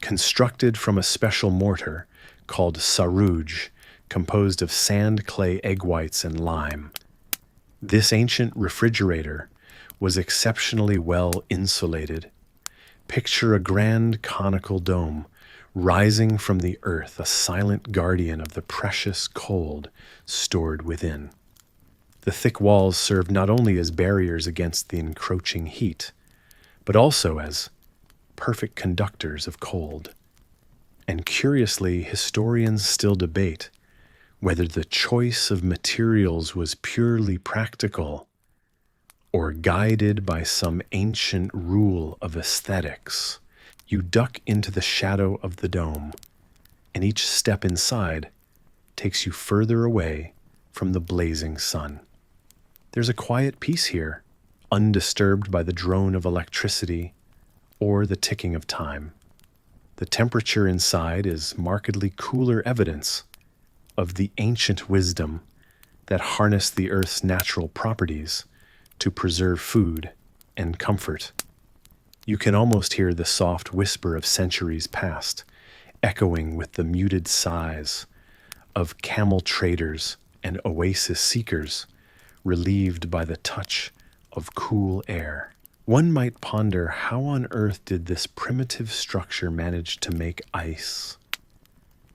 constructed from a special mortar called Sarooj, composed of sand, clay, egg whites, and lime. This ancient refrigerator was exceptionally well insulated. Picture a grand conical dome rising from the earth, a silent guardian of the precious cold stored within. The thick walls served not only as barriers against the encroaching heat, but also as perfect conductors of cold. And curiously, historians still debate whether the choice of materials was purely practical or guided by some ancient rule of aesthetics. You duck into the shadow of the dome, and each step inside takes you further away from the blazing sun. There's a quiet peace here, undisturbed by the drone of electricity or the ticking of time. The temperature inside is markedly cooler evidence of the ancient wisdom that harnessed the Earth's natural properties to preserve food and comfort. You can almost hear the soft whisper of centuries past, echoing with the muted sighs of camel traders and oasis seekers, relieved by the touch of cool air. One might ponder, how on earth did this primitive structure manage to make ice?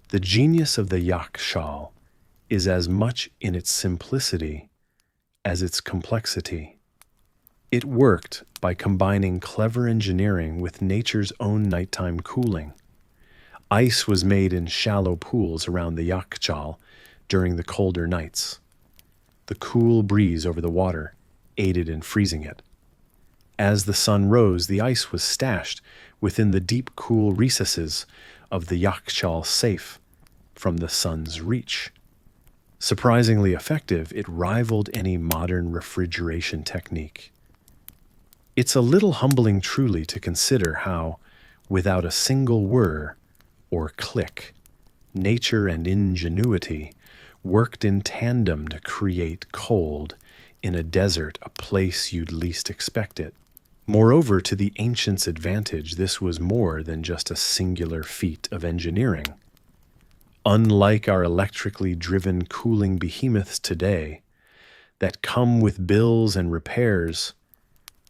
The genius of the Yakhchal is as much in its simplicity as its complexity. It worked by combining clever engineering with nature's own nighttime cooling. Ice was made in shallow pools around the Yakhchal during the colder nights. The cool breeze over the water aided in freezing it. As the sun rose, the ice was stashed within the deep, cool recesses of the Yakhchal, safe from the sun's reach. Surprisingly effective, it rivaled any modern refrigeration technique. It's a little humbling truly to consider how, without a single whir or click, nature and ingenuity worked in tandem to create cold in a desert, a place you'd least expect it. Moreover, to the ancients' advantage, this was more than just a singular feat of engineering. Unlike our electrically driven cooling behemoths today that come with bills and repairs,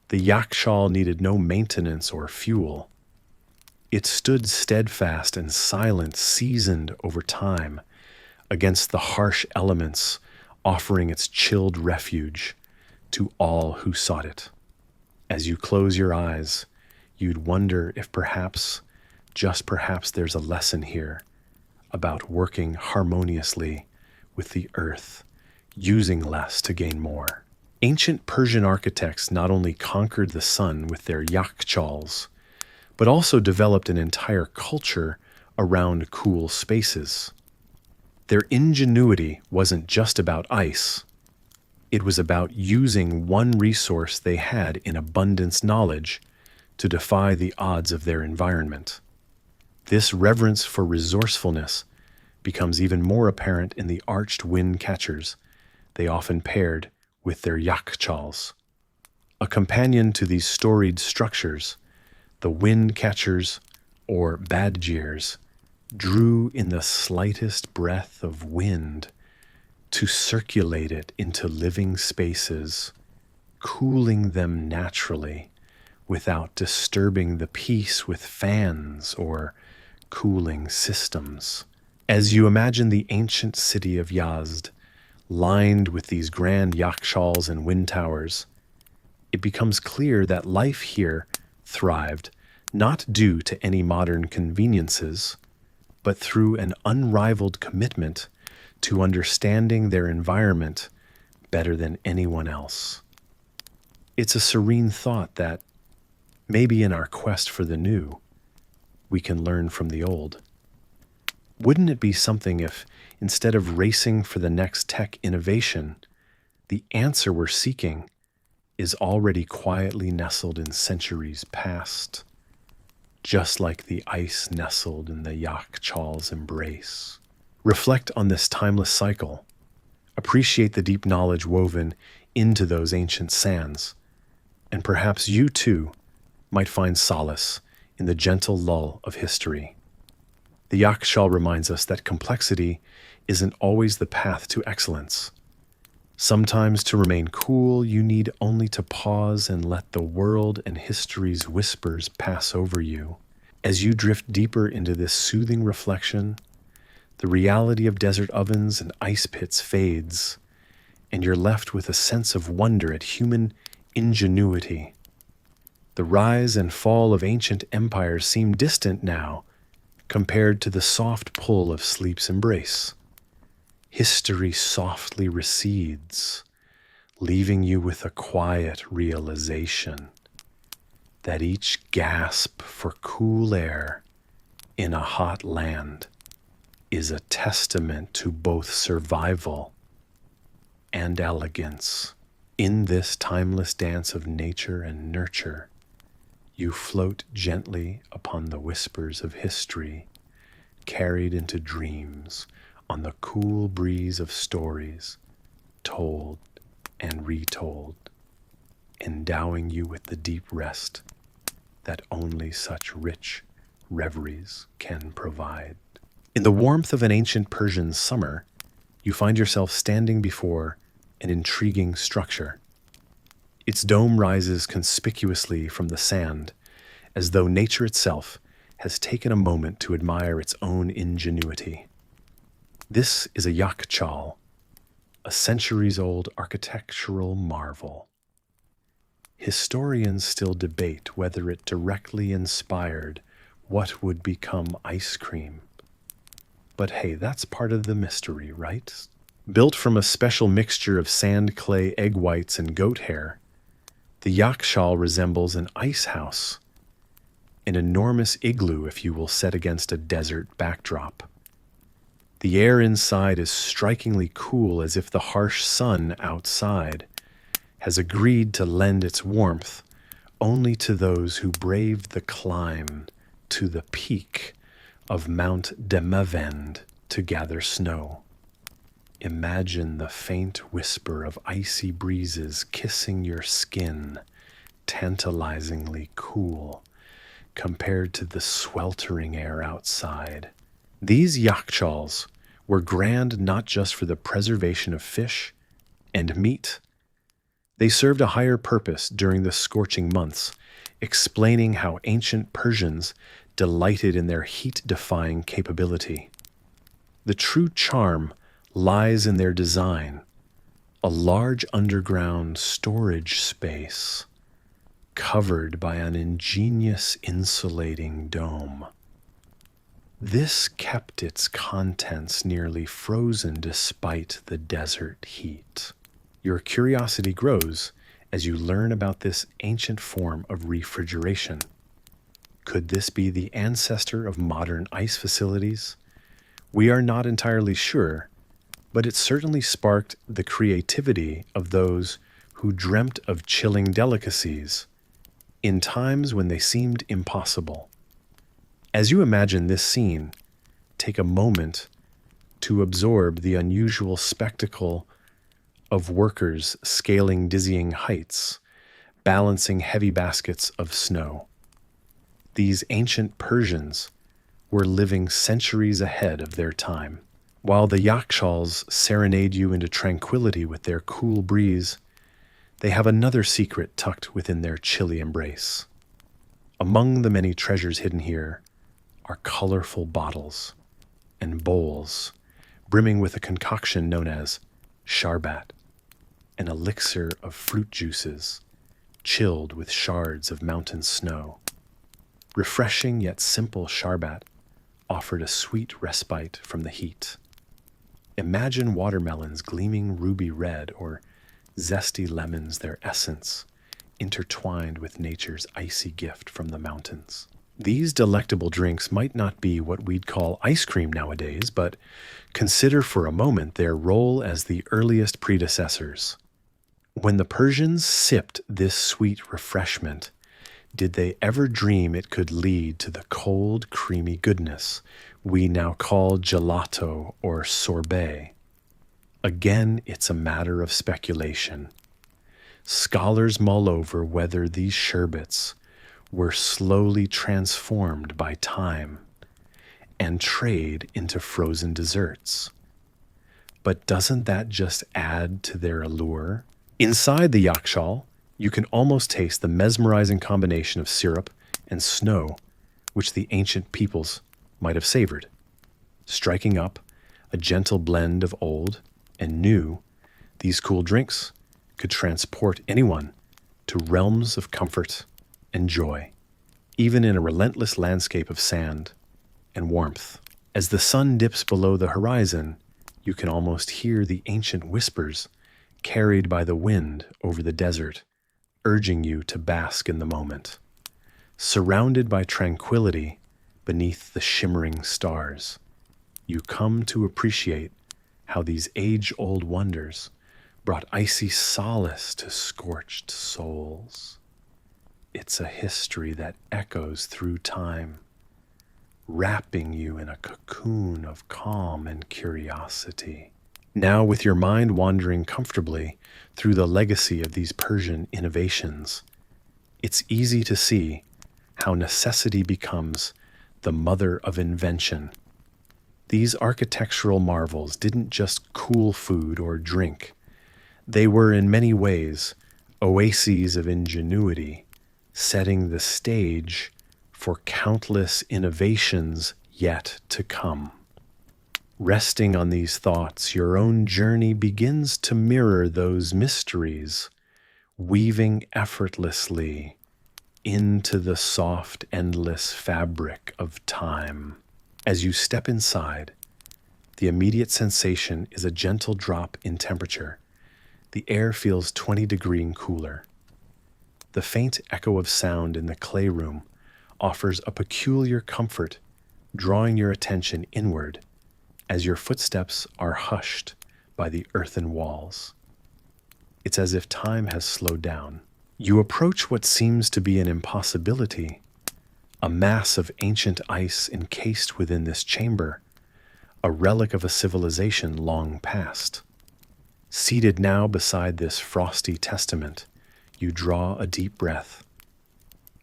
the Yakhchal needed no maintenance or fuel. It stood steadfast and silent, seasoned over time against the harsh elements, offering its chilled refuge to all who sought it. As you close your eyes, you'd wonder if perhaps, just perhaps, there's a lesson here about working harmoniously with the earth, using less to gain more. Ancient Persian architects not only conquered the sun with their Yakhchals, but also developed an entire culture around cool spaces. Their ingenuity wasn't just about ice. It was about using one resource they had in abundance, knowledge, to defy the odds of their environment. This reverence for resourcefulness becomes even more apparent in the arched Windcatchers they often paired with their Yakhchals. A companion to these storied structures, the Windcatchers, or badgers, drew in the slightest breath of wind to circulate it into living spaces, cooling them naturally without disturbing the peace with fans or cooling systems. As you imagine the ancient city of Yazd, lined with these grand Yakhchals and wind towers, it becomes clear that life here thrived not due to any modern conveniences, but through an unrivaled commitment to understanding their environment better than anyone else. It's a serene thought that maybe in our quest for the new, we can learn from the old. Wouldn't it be something if, instead of racing for the next tech innovation, the answer we're seeking is already quietly nestled in centuries past, just like the ice nestled in the Yakhchal's embrace? Reflect on this timeless cycle. Appreciate the deep knowledge woven into those ancient sands, and perhaps you too might find solace in the gentle lull of history. The Yakhchal reminds us that complexity isn't always the path to excellence. Sometimes to remain cool, you need only to pause and let the world and history's whispers pass over you. As you drift deeper into this soothing reflection, the reality of desert ovens and ice pits fades, and you're left with a sense of wonder at human ingenuity. The rise and fall of ancient empires seem distant now compared to the soft pull of sleep's embrace. History softly recedes, leaving you with a quiet realization that each gasp for cool air in a hot land is a testament to both survival and elegance. In this timeless dance of nature and nurture, you float gently upon the whispers of history, carried into dreams on the cool breeze of stories told and retold, endowing you with the deep rest that only such rich reveries can provide. In the warmth of an ancient Persian summer, you find yourself standing before an intriguing structure. Its dome rises conspicuously from the sand, as though nature itself has taken a moment to admire its own ingenuity. This is a Yakhchal, a centuries-old architectural marvel. Historians still debate whether it directly inspired what would become ice cream. But hey, that's part of the mystery, right? Built from a special mixture of sand, clay, egg whites, and goat hair, the Yakhchal resembles an ice house, an enormous igloo, if you will, set against a desert backdrop. The air inside is strikingly cool, as if the harsh sun outside has agreed to lend its warmth only to those who braved the climb to the peak of Mount Demavend to gather snow. Imagine the faint whisper of icy breezes kissing your skin, tantalizingly cool compared to the sweltering air outside. These Yakhchals were grand not just for the preservation of fish and meat. They served a higher purpose during the scorching months, explaining how ancient Persians delighted in their heat-defying capability. The true charm lies in their design, a large underground storage space covered by an ingenious insulating dome. This kept its contents nearly frozen despite the desert heat. Your curiosity grows as you learn about this ancient form of refrigeration. Could this be the ancestor of modern ice facilities? We are not entirely sure, but it certainly sparked the creativity of those who dreamt of chilling delicacies in times when they seemed impossible. As you imagine this scene, take a moment to absorb the unusual spectacle of workers scaling dizzying heights, balancing heavy baskets of snow. These ancient Persians were living centuries ahead of their time. While the Yakhchals serenade you into tranquility with their cool breeze, they have another secret tucked within their chilly embrace. Among the many treasures hidden here are colorful bottles and bowls brimming with a concoction known as sharbat, an elixir of fruit juices chilled with shards of mountain snow. Refreshing yet simple sharbat offered a sweet respite from the heat. Imagine watermelons gleaming ruby red or zesty lemons, their essence intertwined with nature's icy gift from the mountains. These delectable drinks might not be what we'd call ice cream nowadays, but consider for a moment their role as the earliest predecessors. When the Persians sipped this sweet refreshment, did they ever dream it could lead to the cold, creamy goodness we now call gelato or sorbet? Again, it's a matter of speculation. Scholars mull over whether these sherbets were slowly transformed by time and trade into frozen desserts. But doesn't that just add to their allure? Inside the Yakhchal, you can almost taste the mesmerizing combination of syrup and snow which the ancient peoples might have savored, striking up a gentle blend of old and new. These cool drinks could transport anyone to realms of comfort and joy, even in a relentless landscape of sand and warmth. As the sun dips below the horizon, you can almost hear the ancient whispers carried by the wind over the desert, urging you to bask in the moment. Surrounded by tranquility beneath the shimmering stars, you come to appreciate how these age-old wonders brought icy solace to scorched souls. It's a history that echoes through time, wrapping you in a cocoon of calm and curiosity. Now, with your mind wandering comfortably through the legacy of these Persian innovations, it's easy to see how necessity becomes the mother of invention. These architectural marvels didn't just cool food or drink. They were in many ways oases of ingenuity, setting the stage for countless innovations yet to come. Resting on these thoughts, your own journey begins to mirror those mysteries, weaving effortlessly into the soft, endless fabric of time. As you step inside, the immediate sensation is a gentle drop in temperature. The air feels 20 degrees cooler. The faint echo of sound in the clay room offers a peculiar comfort, drawing your attention inward as your footsteps are hushed by the earthen walls. It's as if time has slowed down. You approach what seems to be an impossibility, a mass of ancient ice encased within this chamber, a relic of a civilization long past. Seated now beside this frosty testament, you draw a deep breath,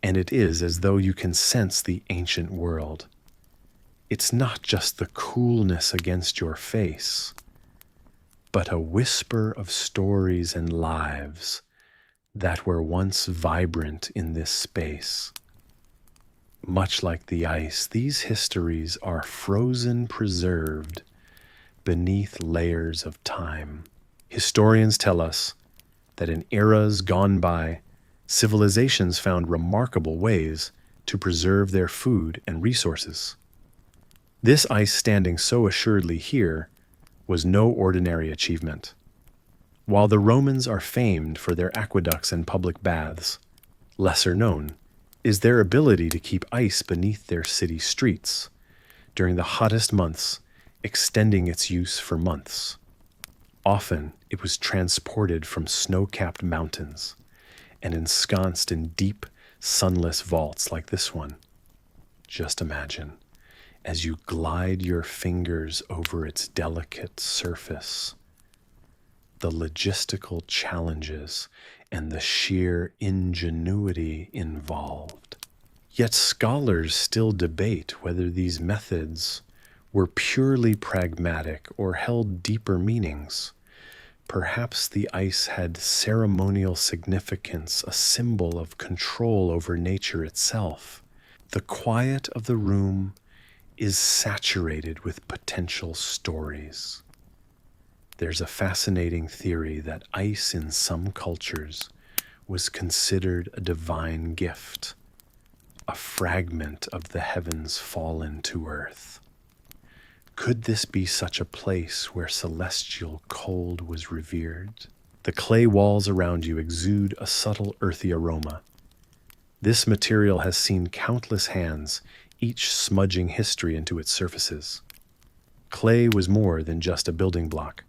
and it is as though you can sense the ancient world. It's not just the coolness against your face, but a whisper of stories and lives that were once vibrant in this space. Much like the ice, these histories are frozen, preserved beneath layers of time. Historians tell us that in eras gone by, civilizations found remarkable ways to preserve their food and resources. This ice standing so assuredly here was no ordinary achievement. While the Romans are famed for their aqueducts and public baths, lesser known is their ability to keep ice beneath their city streets during the hottest months, extending its use for months. Often it was transported from snow-capped mountains and ensconced in deep, sunless vaults like this one. Just imagine, as you glide your fingers over its delicate surface, the logistical challenges and the sheer ingenuity involved. Yet scholars still debate whether these methods were purely pragmatic or held deeper meanings. Perhaps the ice had ceremonial significance, a symbol of control over nature itself. The quiet of the room is saturated with potential stories. There's a fascinating theory that ice in some cultures was considered a divine gift, a fragment of the heavens fallen to earth. Could this be such a place where celestial cold was revered? The clay walls around you exude a subtle earthy aroma. This material has seen countless hands, each smudging history into its surfaces. Clay was more than just a building block.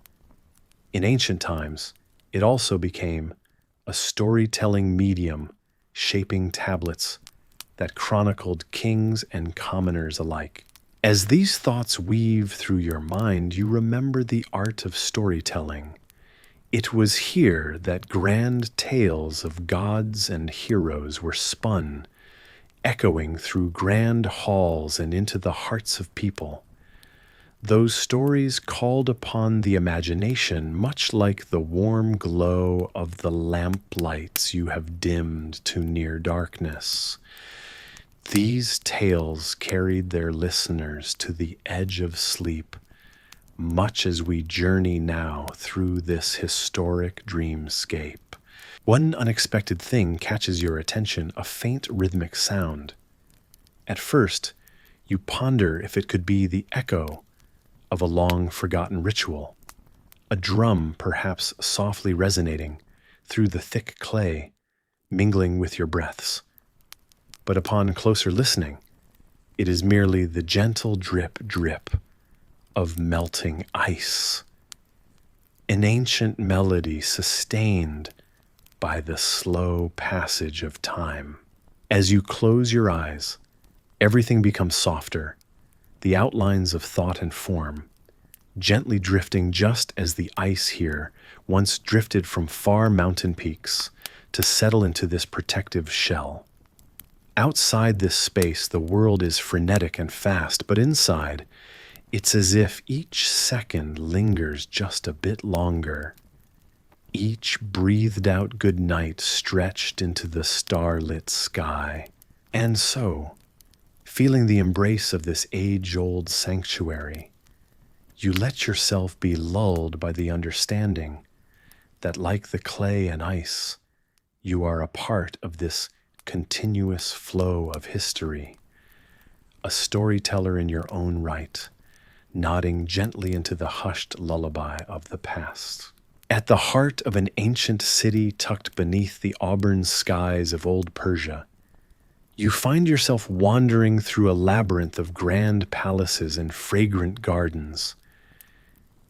In ancient times, it also became a storytelling medium, shaping tablets that chronicled kings and commoners alike. As these thoughts weave through your mind, you remember the art of storytelling. It was here that grand tales of gods and heroes were spun, echoing through grand halls and into the hearts of people. Those stories called upon the imagination, much like the warm glow of the lamp lights you have dimmed to near darkness. These tales carried their listeners to the edge of sleep, much as we journey now through this historic dreamscape. One unexpected thing catches your attention, a faint rhythmic sound. At first, you ponder if it could be the echo of a long-forgotten ritual, a drum perhaps softly resonating through the thick clay, mingling with your breaths. But upon closer listening, it is merely the gentle drip-drip of melting ice, an ancient melody sustained by the slow passage of time. As you close your eyes, everything becomes softer, the outlines of thought and form, gently drifting just as the ice here once drifted from far mountain peaks to settle into this protective shell. Outside this space, the world is frenetic and fast, but inside, it's as if each second lingers just a bit longer, each breathed out good night stretched into the starlit sky. And so, feeling the embrace of this age-old sanctuary, you let yourself be lulled by the understanding that, like the clay and ice, you are a part of this continuous flow of history, a storyteller in your own right, nodding gently into the hushed lullaby of the past. At the heart of an ancient city tucked beneath the auburn skies of old Persia, you find yourself wandering through a labyrinth of grand palaces and fragrant gardens.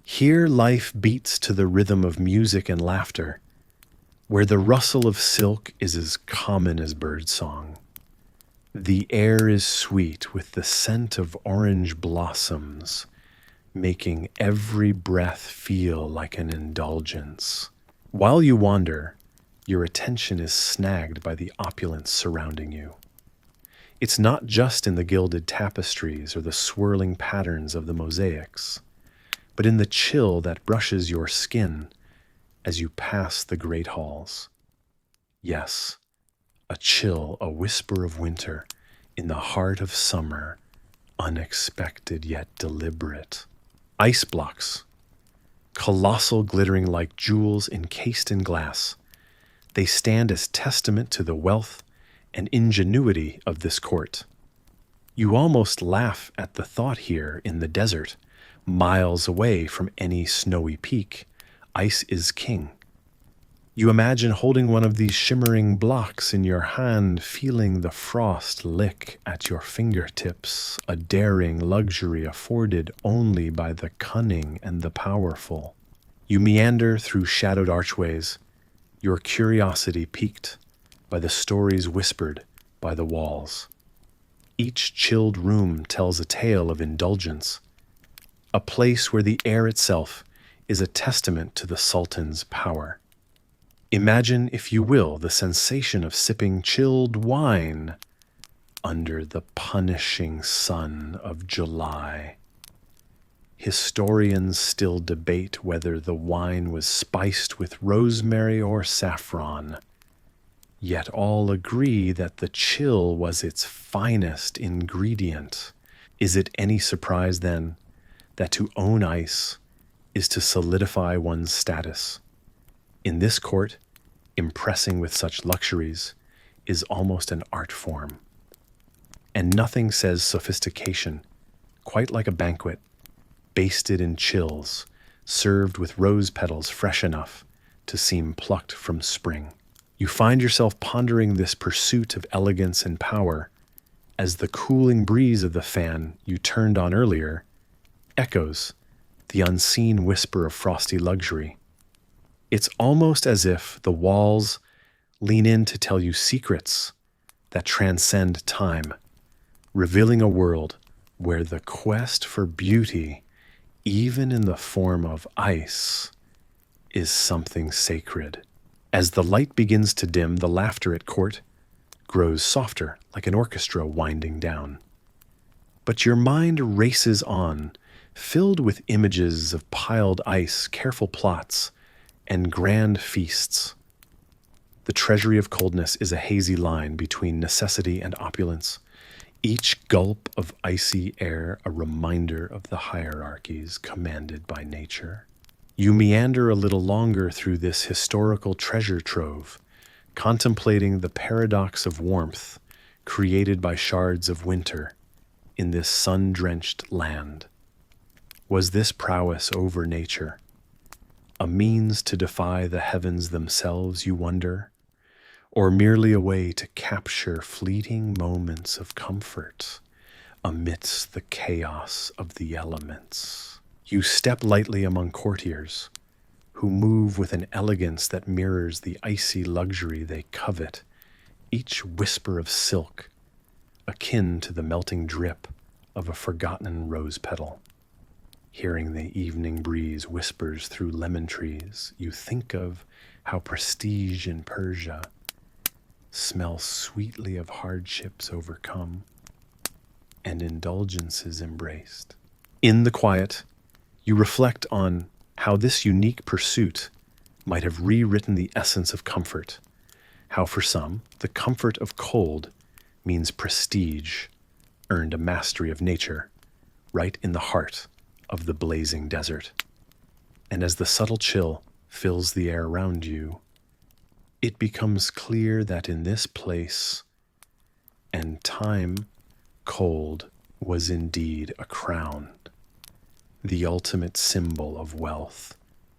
Here life beats to the rhythm of music and laughter, where the rustle of silk is as common as birdsong. The air is sweet with the scent of orange blossoms, making every breath feel like an indulgence. While you wander, your attention is snagged by the opulence surrounding you. It's not just in the gilded tapestries or the swirling patterns of the mosaics, but in the chill that brushes your skin as you pass the great halls. Yes, a chill, a whisper of winter in the heart of summer, unexpected yet deliberate. Ice blocks, colossal, glittering like jewels encased in glass. They stand as testament to the wealth and ingenuity of this court. You almost laugh at the thought here in the desert, miles away from any snowy peak. Ice is king. You imagine holding one of these shimmering blocks in your hand, feeling the frost lick at your fingertips, a daring luxury afforded only by the cunning and the powerful. You meander through shadowed archways, your curiosity piqued by the stories whispered by the walls. Each chilled room tells a tale of indulgence, a place where the air itself is a testament to the Sultan's power. Imagine, if you will, the sensation of sipping chilled wine under the punishing sun of July. Historians still debate whether the wine was spiced with rosemary or saffron, yet all agree that the chill was its finest ingredient. Is it any surprise, then, that to own ice is to solidify one's status? In this court, impressing with such luxuries is almost an art form. And nothing says sophistication quite like a banquet, basted in chills, served with rose petals fresh enough to seem plucked from spring. You find yourself pondering this pursuit of elegance and power as the cooling breeze of the fan you turned on earlier echoes the unseen whisper of frosty luxury. It's almost as if the walls lean in to tell you secrets that transcend time, revealing a world where the quest for beauty, even in the form of ice, is something sacred. As the light begins to dim, the laughter at court grows softer, like an orchestra winding down. But your mind races on, filled with images of piled ice, careful plots, and grand feasts. The treasury of coldness is a hazy line between necessity and opulence, each gulp of icy air a reminder of the hierarchies commanded by nature. You meander a little longer through this historical treasure trove, contemplating the paradox of warmth created by shards of winter in this sun-drenched land. Was this prowess over nature a means to defy the heavens themselves, you wonder, or merely a way to capture fleeting moments of comfort amidst the chaos of the elements? You step lightly among courtiers who move with an elegance that mirrors the icy luxury they covet, each whisper of silk akin to the melting drip of a forgotten rose petal. Hearing the evening breeze whispers through lemon trees, you think of how prestige in Persia smells sweetly of hardships overcome and indulgences embraced. In the quiet, you reflect on how this unique pursuit might have rewritten the essence of comfort, how for some, the comfort of cold means prestige, earned a mastery of nature, right in the heart of the blazing desert. And as the subtle chill fills the air around you, it becomes clear that in this place and time, cold was indeed a crown, the ultimate symbol of wealth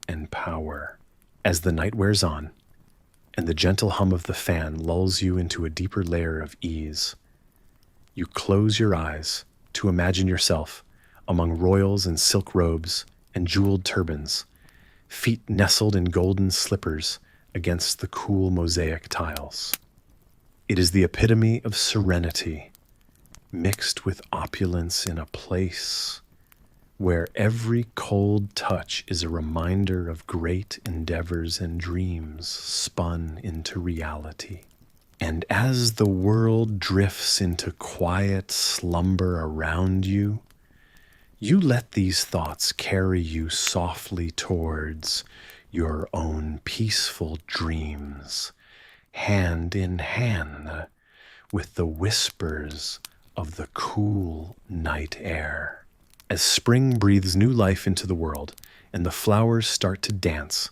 and power. As the night wears on, and the gentle hum of the fan lulls you into a deeper layer of ease, you close your eyes to imagine yourself among royals in silk robes and jeweled turbans, feet nestled in golden slippers against the cool mosaic tiles. It is the epitome of serenity, mixed with opulence in a place where every cold touch is a reminder of great endeavors and dreams spun into reality. And as the world drifts into quiet slumber around you, you let these thoughts carry you softly towards your own peaceful dreams, hand in hand with the whispers of the cool night air. As spring breathes new life into the world and the flowers start to dance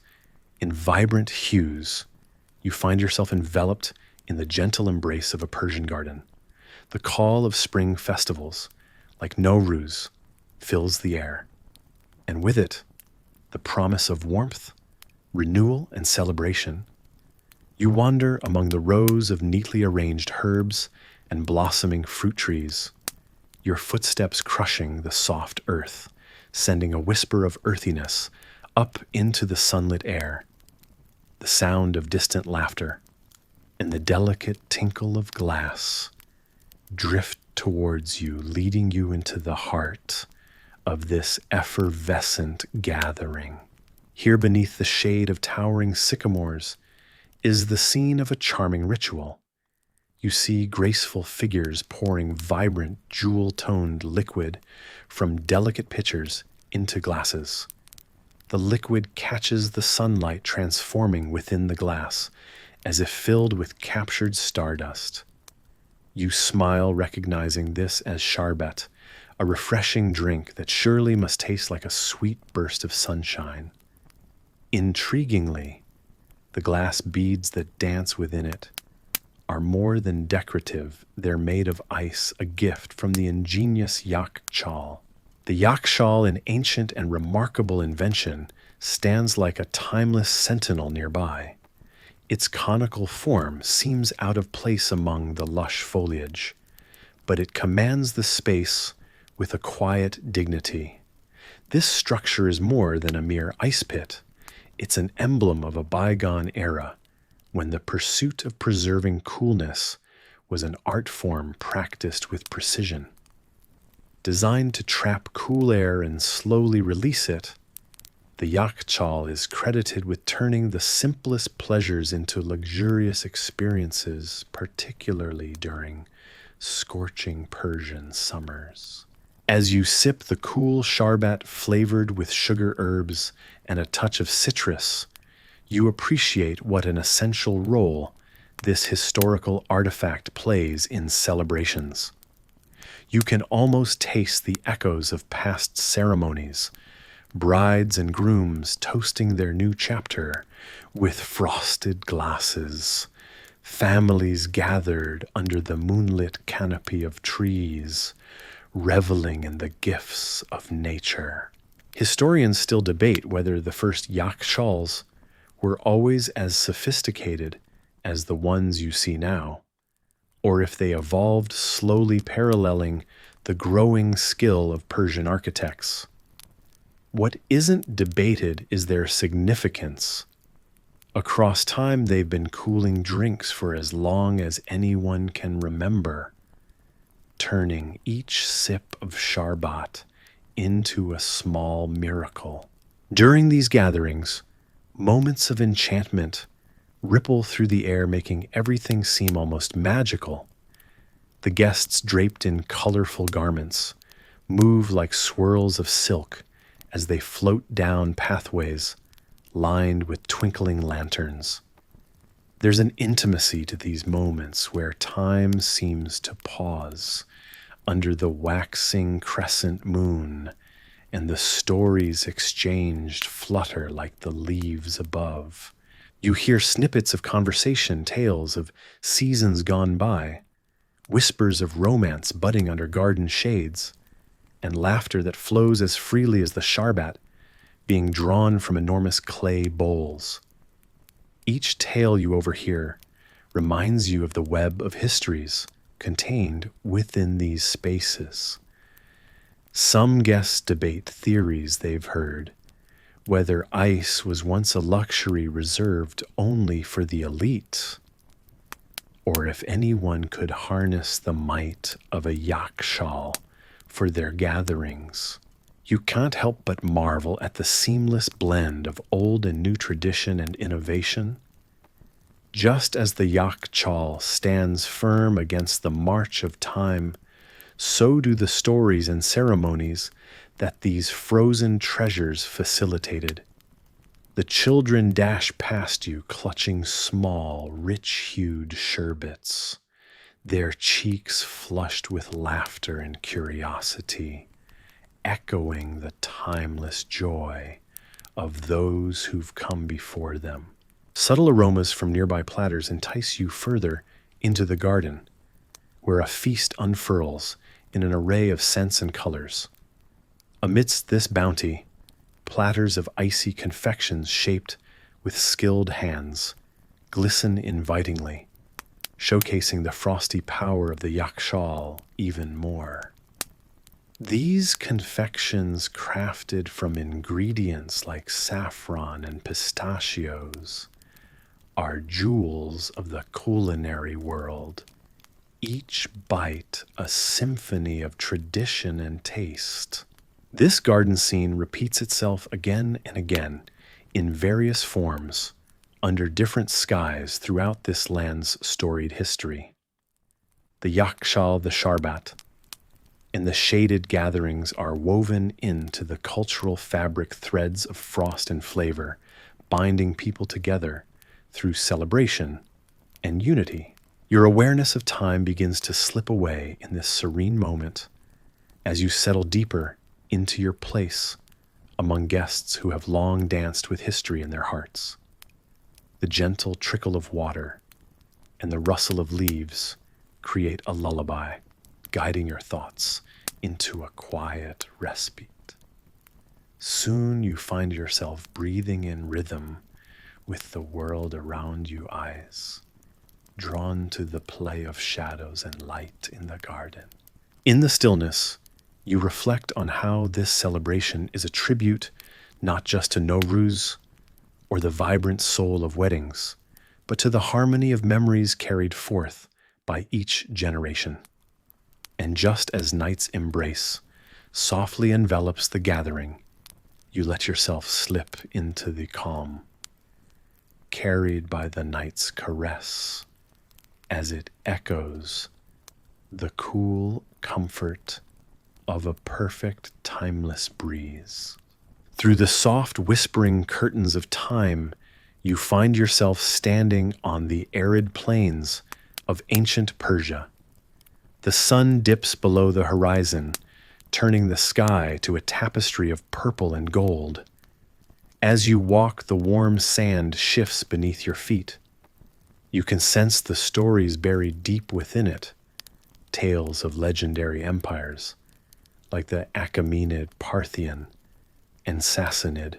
in vibrant hues, you find yourself enveloped in the gentle embrace of a Persian garden. The call of spring festivals, like Nowruz, fills the air, and with it, the promise of warmth, renewal, and celebration. You wander among the rows of neatly arranged herbs and blossoming fruit trees, your footsteps crushing the soft earth, sending a whisper of earthiness up into the sunlit air. The sound of distant laughter and the delicate tinkle of glass drift towards you, leading you into the heart of this effervescent gathering. Here beneath the shade of towering sycamores is the scene of a charming ritual. You see graceful figures pouring vibrant, jewel-toned liquid from delicate pitchers into glasses. The liquid catches the sunlight, transforming within the glass, as if filled with captured stardust. You smile, recognizing this as sharbet, a refreshing drink that surely must taste like a sweet burst of sunshine. Intriguingly, the glass beads that dance within it are more than decorative. They're made of ice, a gift from the ingenious Yakhchal. The Yakhchal, an ancient and remarkable invention, stands like a timeless sentinel nearby. Its conical form seems out of place among the lush foliage, but it commands the space with a quiet dignity. This structure is more than a mere ice pit. It's an emblem of a bygone era, when the pursuit of preserving coolness was an art form practiced with precision. Designed to trap cool air and slowly release it, the Yakhchal is credited with turning the simplest pleasures into luxurious experiences, particularly during scorching Persian summers. As you sip the cool sharbat flavored with sugar herbs and a touch of citrus, you appreciate what an essential role this historical artifact plays in celebrations. You can almost taste the echoes of past ceremonies, brides and grooms toasting their new chapter with frosted glasses, families gathered under the moonlit canopy of trees, reveling in the gifts of nature. Historians still debate whether the first Yakhchals were always as sophisticated as the ones you see now, or if they evolved slowly paralleling the growing skill of Persian architects. What isn't debated is their significance. Across time, they've been cooling drinks for as long as anyone can remember, turning each sip of sharbat into a small miracle. During these gatherings, moments of enchantment ripple through the air, making everything seem almost magical. The guests, draped in colorful garments, move like swirls of silk as they float down pathways lined with twinkling lanterns. There's an intimacy to these moments where time seems to pause under the waxing crescent moon, and the stories exchanged flutter like the leaves above. You hear snippets of conversation, tales of seasons gone by, whispers of romance budding under garden shades, and laughter that flows as freely as the sharbat being drawn from enormous clay bowls. Each tale you overhear reminds you of the web of histories contained within these spaces. Some guests debate theories they've heard, whether ice was once a luxury reserved only for the elite, or if anyone could harness the might of a Yakhchal for their gatherings. You can't help but marvel at the seamless blend of old and new tradition and innovation. Just as the Yakhchal stands firm against the march of time, so do the stories and ceremonies that these frozen treasures facilitated. The children dash past you, clutching small, rich-hued sherbets, their cheeks flushed with laughter and curiosity, echoing the timeless joy of those who've come before them. Subtle aromas from nearby platters entice you further into the garden, where a feast unfurls in an array of scents and colors. Amidst this bounty, platters of icy confections shaped with skilled hands glisten invitingly, showcasing the frosty power of the Yakhchal even more. These confections, crafted from ingredients like saffron and pistachios, are jewels of the culinary world, each bite a symphony of tradition and taste. This garden scene repeats itself again and again in various forms under different skies throughout this land's storied history. The Yakhchal, the sharbat, and the shaded gatherings are woven into the cultural fabric, threads of frost and flavor, binding people together through celebration and unity. Your awareness of time begins to slip away in this serene moment as you settle deeper into your place among guests who have long danced with history in their hearts. The gentle trickle of water and the rustle of leaves create a lullaby, guiding your thoughts into a quiet respite. Soon you find yourself breathing in rhythm with the world around you, eyes drawn to the play of shadows and light in the garden. In the stillness, you reflect on how this celebration is a tribute not just to Nowruz or the vibrant soul of weddings, but to the harmony of memories carried forth by each generation. And just as night's embrace softly envelops the gathering, you let yourself slip into the calm, carried by the night's caress as it echoes the cool comfort of a perfect timeless breeze. Through the soft whispering curtains of time, you find yourself standing on the arid plains of ancient Persia, The sun dips below the horizon, turning the sky to a tapestry of purple and gold. As you walk, the warm sand shifts beneath your feet. You can sense the stories buried deep within it, tales of legendary empires, like the Achaemenid, Parthian, and Sassanid.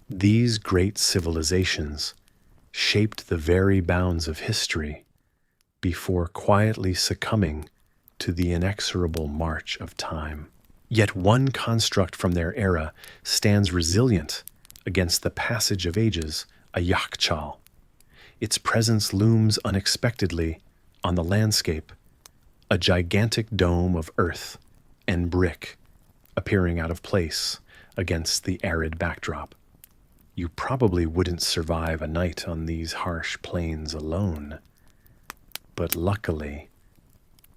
These great civilizations shaped the very bounds of history before quietly succumbing to the inexorable march of time. Yet one construct from their era stands resilient against the passage of ages, a Yakhchal. Its presence looms unexpectedly on the landscape, a gigantic dome of earth and brick appearing out of place against the arid backdrop. You probably wouldn't survive a night on these harsh plains alone. But luckily,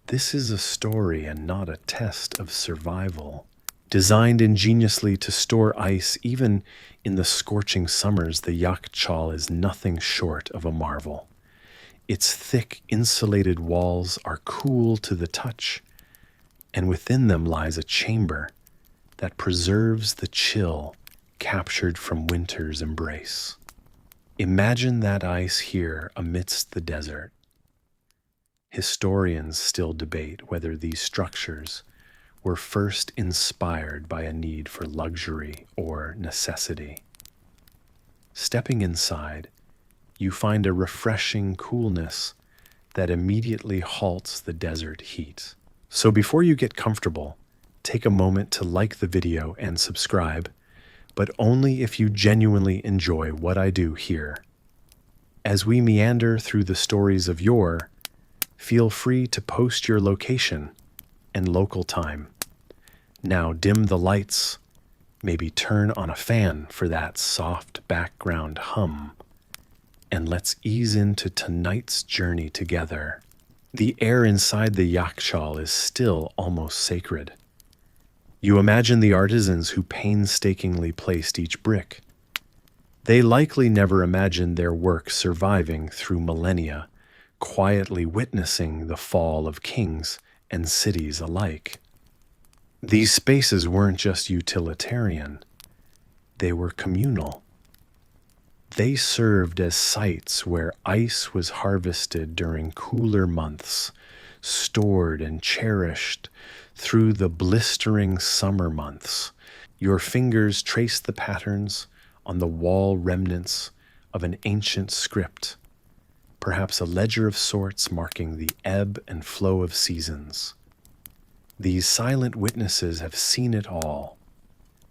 this is a story and not a test of survival. Designed ingeniously to store ice even in the scorching summers, the Yakhchal is nothing short of a marvel. Its thick, insulated walls are cool to the touch, and within them lies a chamber that preserves the chill captured from winter's embrace. Imagine that ice here amidst the desert. Historians still debate whether these structures were first inspired by a need for luxury or necessity. Stepping inside, you find a refreshing coolness that immediately halts the desert heat. So before you get comfortable, take a moment to like the video and subscribe, but only if you genuinely enjoy what I do here. As we meander through the stories of yore, feel free to post your location and local time. Now dim the lights, maybe turn on a fan for that soft background hum, and let's ease into tonight's journey together. The air inside the Yakhchal is still almost sacred. You imagine the artisans who painstakingly placed each brick. They likely never imagined their work surviving through millennia, quietly witnessing the fall of kings and cities alike. These spaces weren't just utilitarian, they were communal. They served as sites where ice was harvested during cooler months, stored and cherished through the blistering summer months. Your fingers trace the patterns on the wall remnants of an ancient script, perhaps a ledger of sorts marking the ebb and flow of seasons. These silent witnesses have seen it all.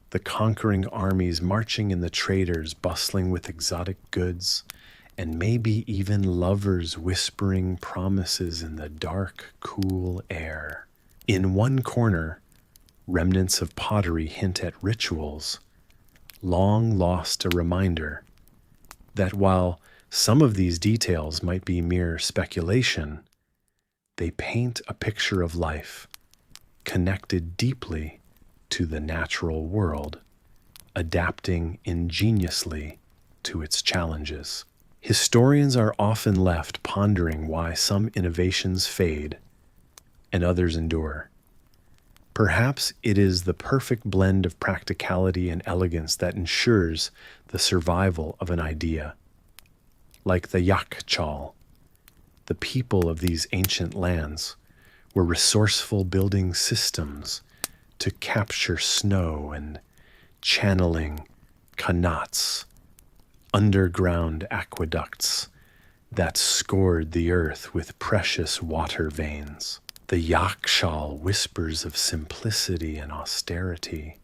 The conquering armies marching in the traders bustling with exotic goods, and maybe even lovers whispering promises in the dark, cool air. In one corner, remnants of pottery hint at rituals, long lost, a reminder that while some of these details might be mere speculation, they paint a picture of life connected deeply to the natural world, adapting ingeniously to its challenges. Historians are often left pondering why some innovations fade and others endure. Perhaps it is the perfect blend of practicality and elegance that ensures the survival of an idea. Like the Yakhchal, the people of these ancient lands were resourceful, building systems to capture snow and channeling qanats, underground aqueducts that scored the earth with precious water veins. The Yakhchal whispers of simplicity and austerity,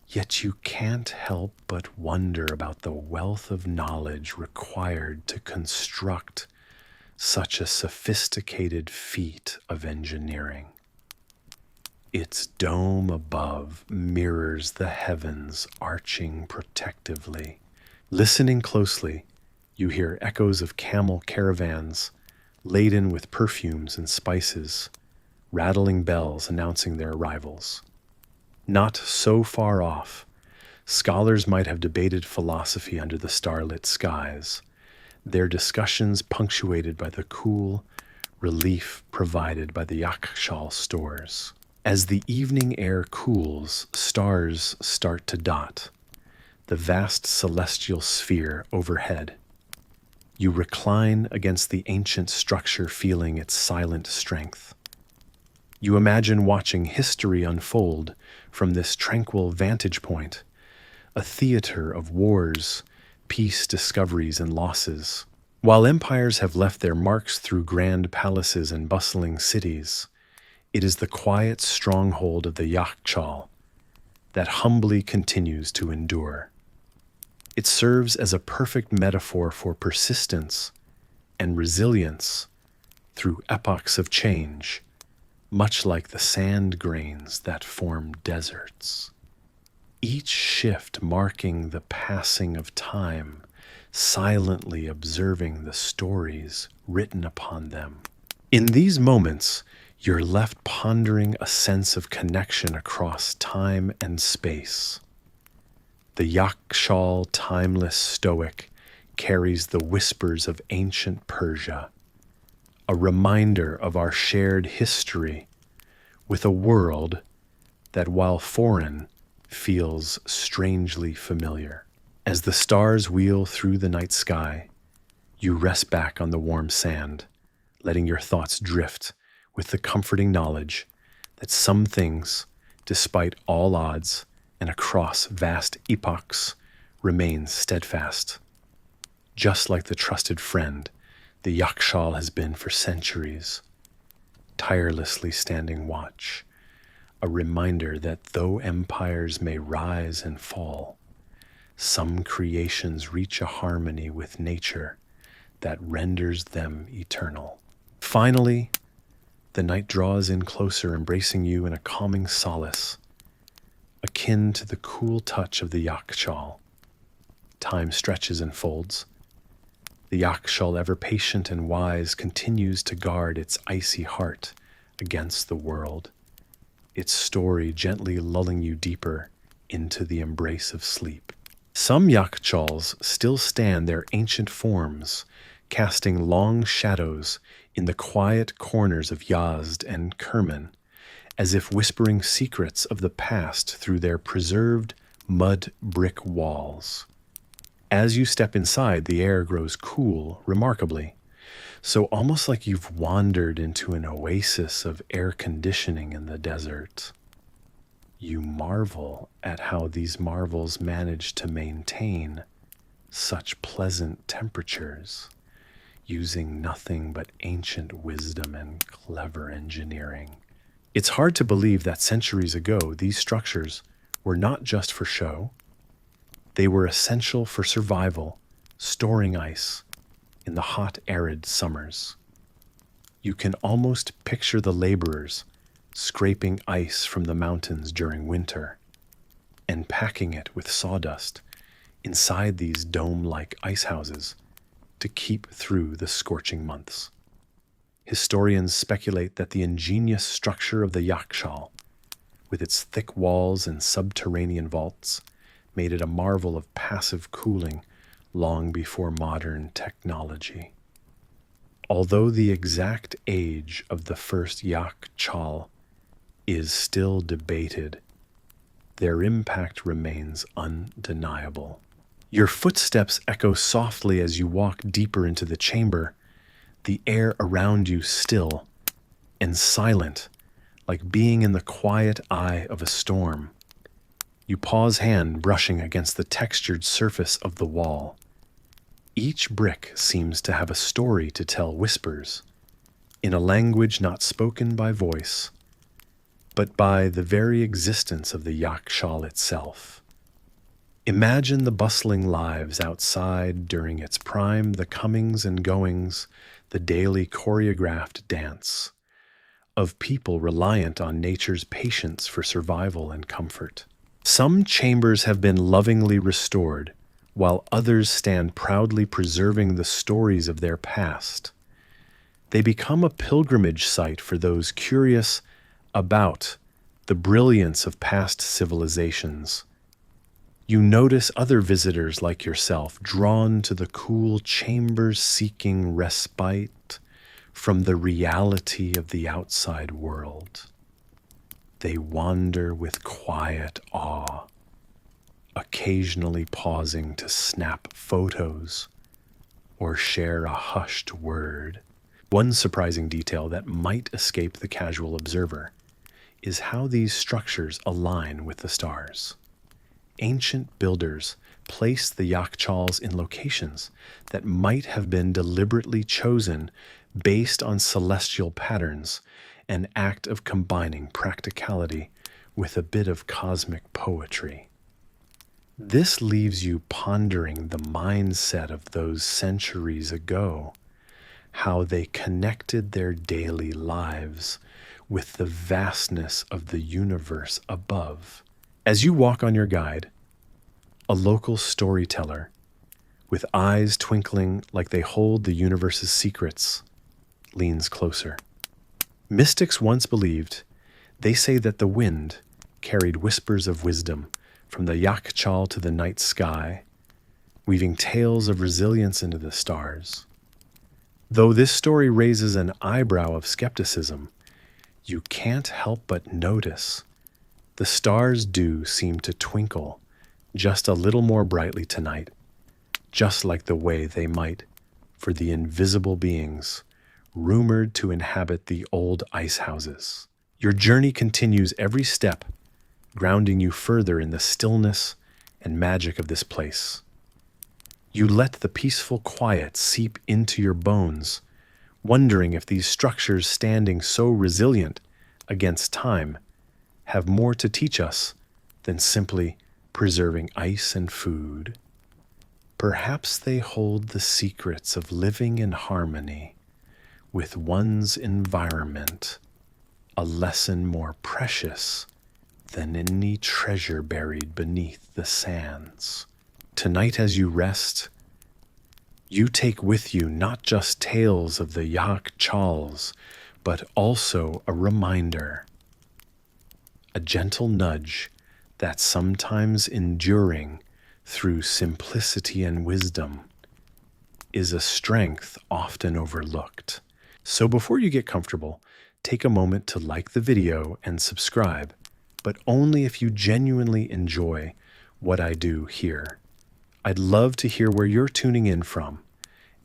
yet you can't help but wonder about the wealth of knowledge required to construct such a sophisticated feat of engineering. Its dome above mirrors the heavens, arching protectively. Listening closely, you hear echoes of camel caravans laden with perfumes and spices, rattling bells announcing their arrivals. Not so far off, scholars might have debated philosophy under the starlit skies, their discussions punctuated by the cool, relief provided by the Yakhchal stores. As the evening air cools, stars start to dot the vast celestial sphere overhead. You recline against the ancient structure, feeling its silent strength. You imagine watching history unfold from this tranquil vantage point, a theater of wars, peace, discoveries, and losses. While empires have left their marks through grand palaces and bustling cities, it is the quiet stronghold of the Yakhchal that humbly continues to endure. It serves as a perfect metaphor for persistence and resilience through epochs of change, much like the sand grains that form deserts. Each shift marking the passing of time, silently observing the stories written upon them. In these moments, you're left pondering a sense of connection across time and space. The Yakhchal, timeless stoic, carries the whispers of ancient Persia, a reminder of our shared history with a world that, while foreign, feels strangely familiar. As the stars wheel through the night sky, you rest back on the warm sand, letting your thoughts drift with the comforting knowledge that some things, despite all odds and across vast epochs, remain steadfast. Just like the trusted friend the Yakhchal has been for centuries, tirelessly standing watch, a reminder that though empires may rise and fall, some creations reach a harmony with nature that renders them eternal. Finally, the night draws in closer, embracing you in a calming solace, akin to the cool touch of the Yakhchal. Time stretches and folds. The Yakhchal, ever patient and wise, continues to guard its icy heart against the world, its story gently lulling you deeper into the embrace of sleep. Some Yakhchals still stand their ancient forms, casting long shadows in the quiet corners of Yazd and Kerman, as if whispering secrets of the past through their preserved mud brick walls. As you step inside, the air grows cool remarkably, so almost like you've wandered into an oasis of air conditioning in the desert. You marvel at how these marvels manage to maintain such pleasant temperatures, using nothing but ancient wisdom and clever engineering. It's hard to believe that centuries ago, these structures were not just for show. They were essential for survival, storing ice in the hot, arid summers. You can almost picture the laborers scraping ice from the mountains during winter and packing it with sawdust inside these dome-like ice houses to keep through the scorching months. Historians speculate that the ingenious structure of the Yakhchal, with its thick walls and subterranean vaults, made it a marvel of passive cooling long before modern technology. Although the exact age of the first Yakhchal is still debated, their impact remains undeniable. Your footsteps echo softly as you walk deeper into the chamber, the air around you still and silent, like being in the quiet eye of a storm. You pause, hand brushing against the textured surface of the wall. Each brick seems to have a story to tell, whispers, in a language not spoken by voice, but by the very existence of the Yakhchal itself. Imagine the bustling lives outside during its prime, the comings and goings, the daily choreographed dance of people reliant on nature's patience for survival and comfort. Some chambers have been lovingly restored, while others stand proudly preserving the stories of their past. They become a pilgrimage site for those curious about the brilliance of past civilizations. You notice other visitors like yourself drawn to the cool chambers, seeking respite from the reality of the outside world. They wander with quiet awe, occasionally pausing to snap photos or share a hushed word. One surprising detail that might escape the casual observer is how these structures align with the stars. Ancient builders placed the Yakhchals in locations that might have been deliberately chosen based on celestial patterns, an act of combining practicality with a bit of cosmic poetry. This leaves you pondering the mindset of those centuries ago, how they connected their daily lives with the vastness of the universe above. As you walk on your guide, a local storyteller, with eyes twinkling like they hold the universe's secrets, leans closer. Mystics once believed, they say that the wind carried whispers of wisdom from the Yakhchal to the night sky, weaving tales of resilience into the stars. Though this story raises an eyebrow of skepticism, you can't help but notice the stars do seem to twinkle just a little more brightly tonight, just like the way they might for the invisible beings rumored to inhabit the old ice houses. Your journey continues every step, grounding you further in the stillness and magic of this place. You let the peaceful quiet seep into your bones, wondering if these structures standing so resilient against time have more to teach us than simply preserving ice and food. Perhaps they hold the secrets of living in harmony with one's environment, a lesson more precious than any treasure buried beneath the sands. Tonight as you rest, you take with you not just tales of the Yakhchals, but also a reminder, a gentle nudge that sometimes enduring through simplicity and wisdom is a strength often overlooked. So before you get comfortable, take a moment to like the video and subscribe, but only if you genuinely enjoy what I do here. I'd love to hear where you're tuning in from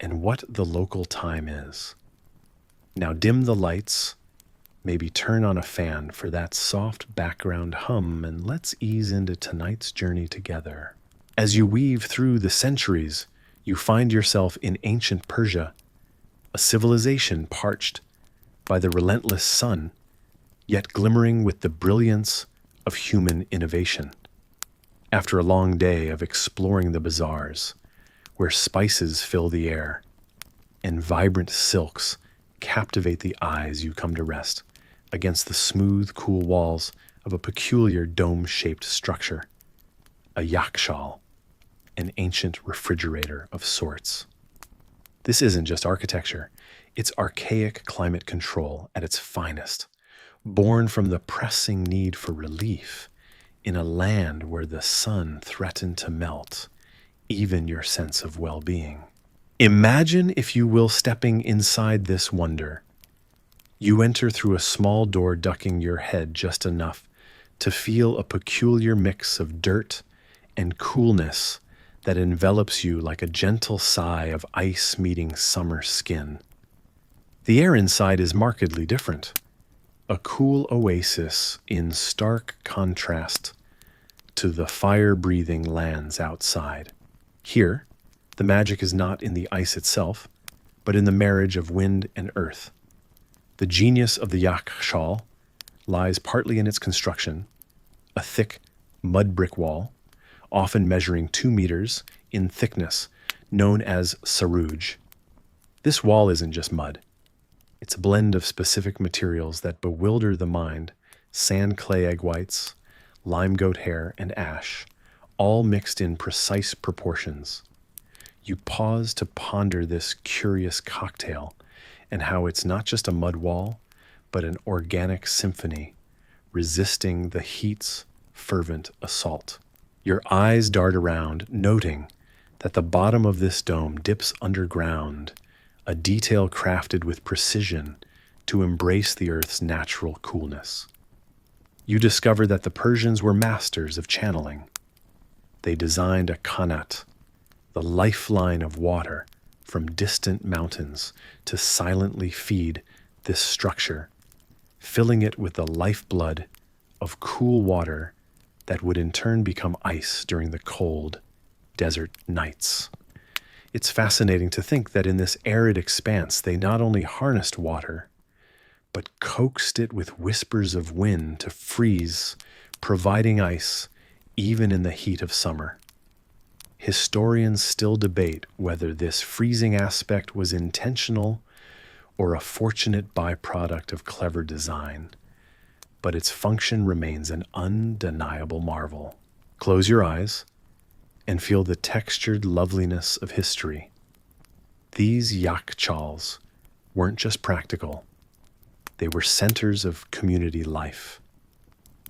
and what the local time is. Now dim the lights, maybe turn on a fan for that soft background hum, and let's ease into tonight's journey together. As you weave through the centuries, you find yourself in ancient Persia, a civilization parched by the relentless sun, yet glimmering with the brilliance of human innovation. After a long day of exploring the bazaars, where spices fill the air and vibrant silks captivate the eyes, you come to rest against the smooth, cool walls of a peculiar dome-shaped structure, a Yakhchal, an ancient refrigerator of sorts. This isn't just architecture, it's archaic climate control at its finest, born from the pressing need for relief in a land where the sun threatened to melt even your sense of well-being. Imagine, if you will, stepping inside this wonder. You enter through a small door, ducking your head just enough to feel a peculiar mix of dirt and coolness that envelops you like a gentle sigh of ice meeting summer skin. The air inside is markedly different, a cool oasis in stark contrast to the fire-breathing lands outside. Here, the magic is not in the ice itself, but in the marriage of wind and earth. The genius of the Yakhchal lies partly in its construction, a thick mud brick wall, often measuring 2 meters in thickness, known as Sarooj. This wall isn't just mud. It's a blend of specific materials that bewilder the mind: sand, clay, egg whites, lime goat hair, and ash, all mixed in precise proportions. You pause to ponder this curious cocktail and how it's not just a mud wall, but an organic symphony, resisting the heat's fervent assault. Your eyes dart around, noting that the bottom of this dome dips underground, a detail crafted with precision to embrace the Earth's natural coolness. You discover that the Persians were masters of channeling. They designed a qanat, the lifeline of water, from distant mountains to silently feed this structure, filling it with the lifeblood of cool water that would in turn become ice during the cold desert nights. It's fascinating to think that in this arid expanse, they not only harnessed water, but coaxed it with whispers of wind to freeze, providing ice even in the heat of summer. Historians still debate whether this freezing aspect was intentional or a fortunate byproduct of clever design, but its function remains an undeniable marvel. Close your eyes and feel the textured loveliness of history. These Yakhchals weren't just practical, they were centers of community life.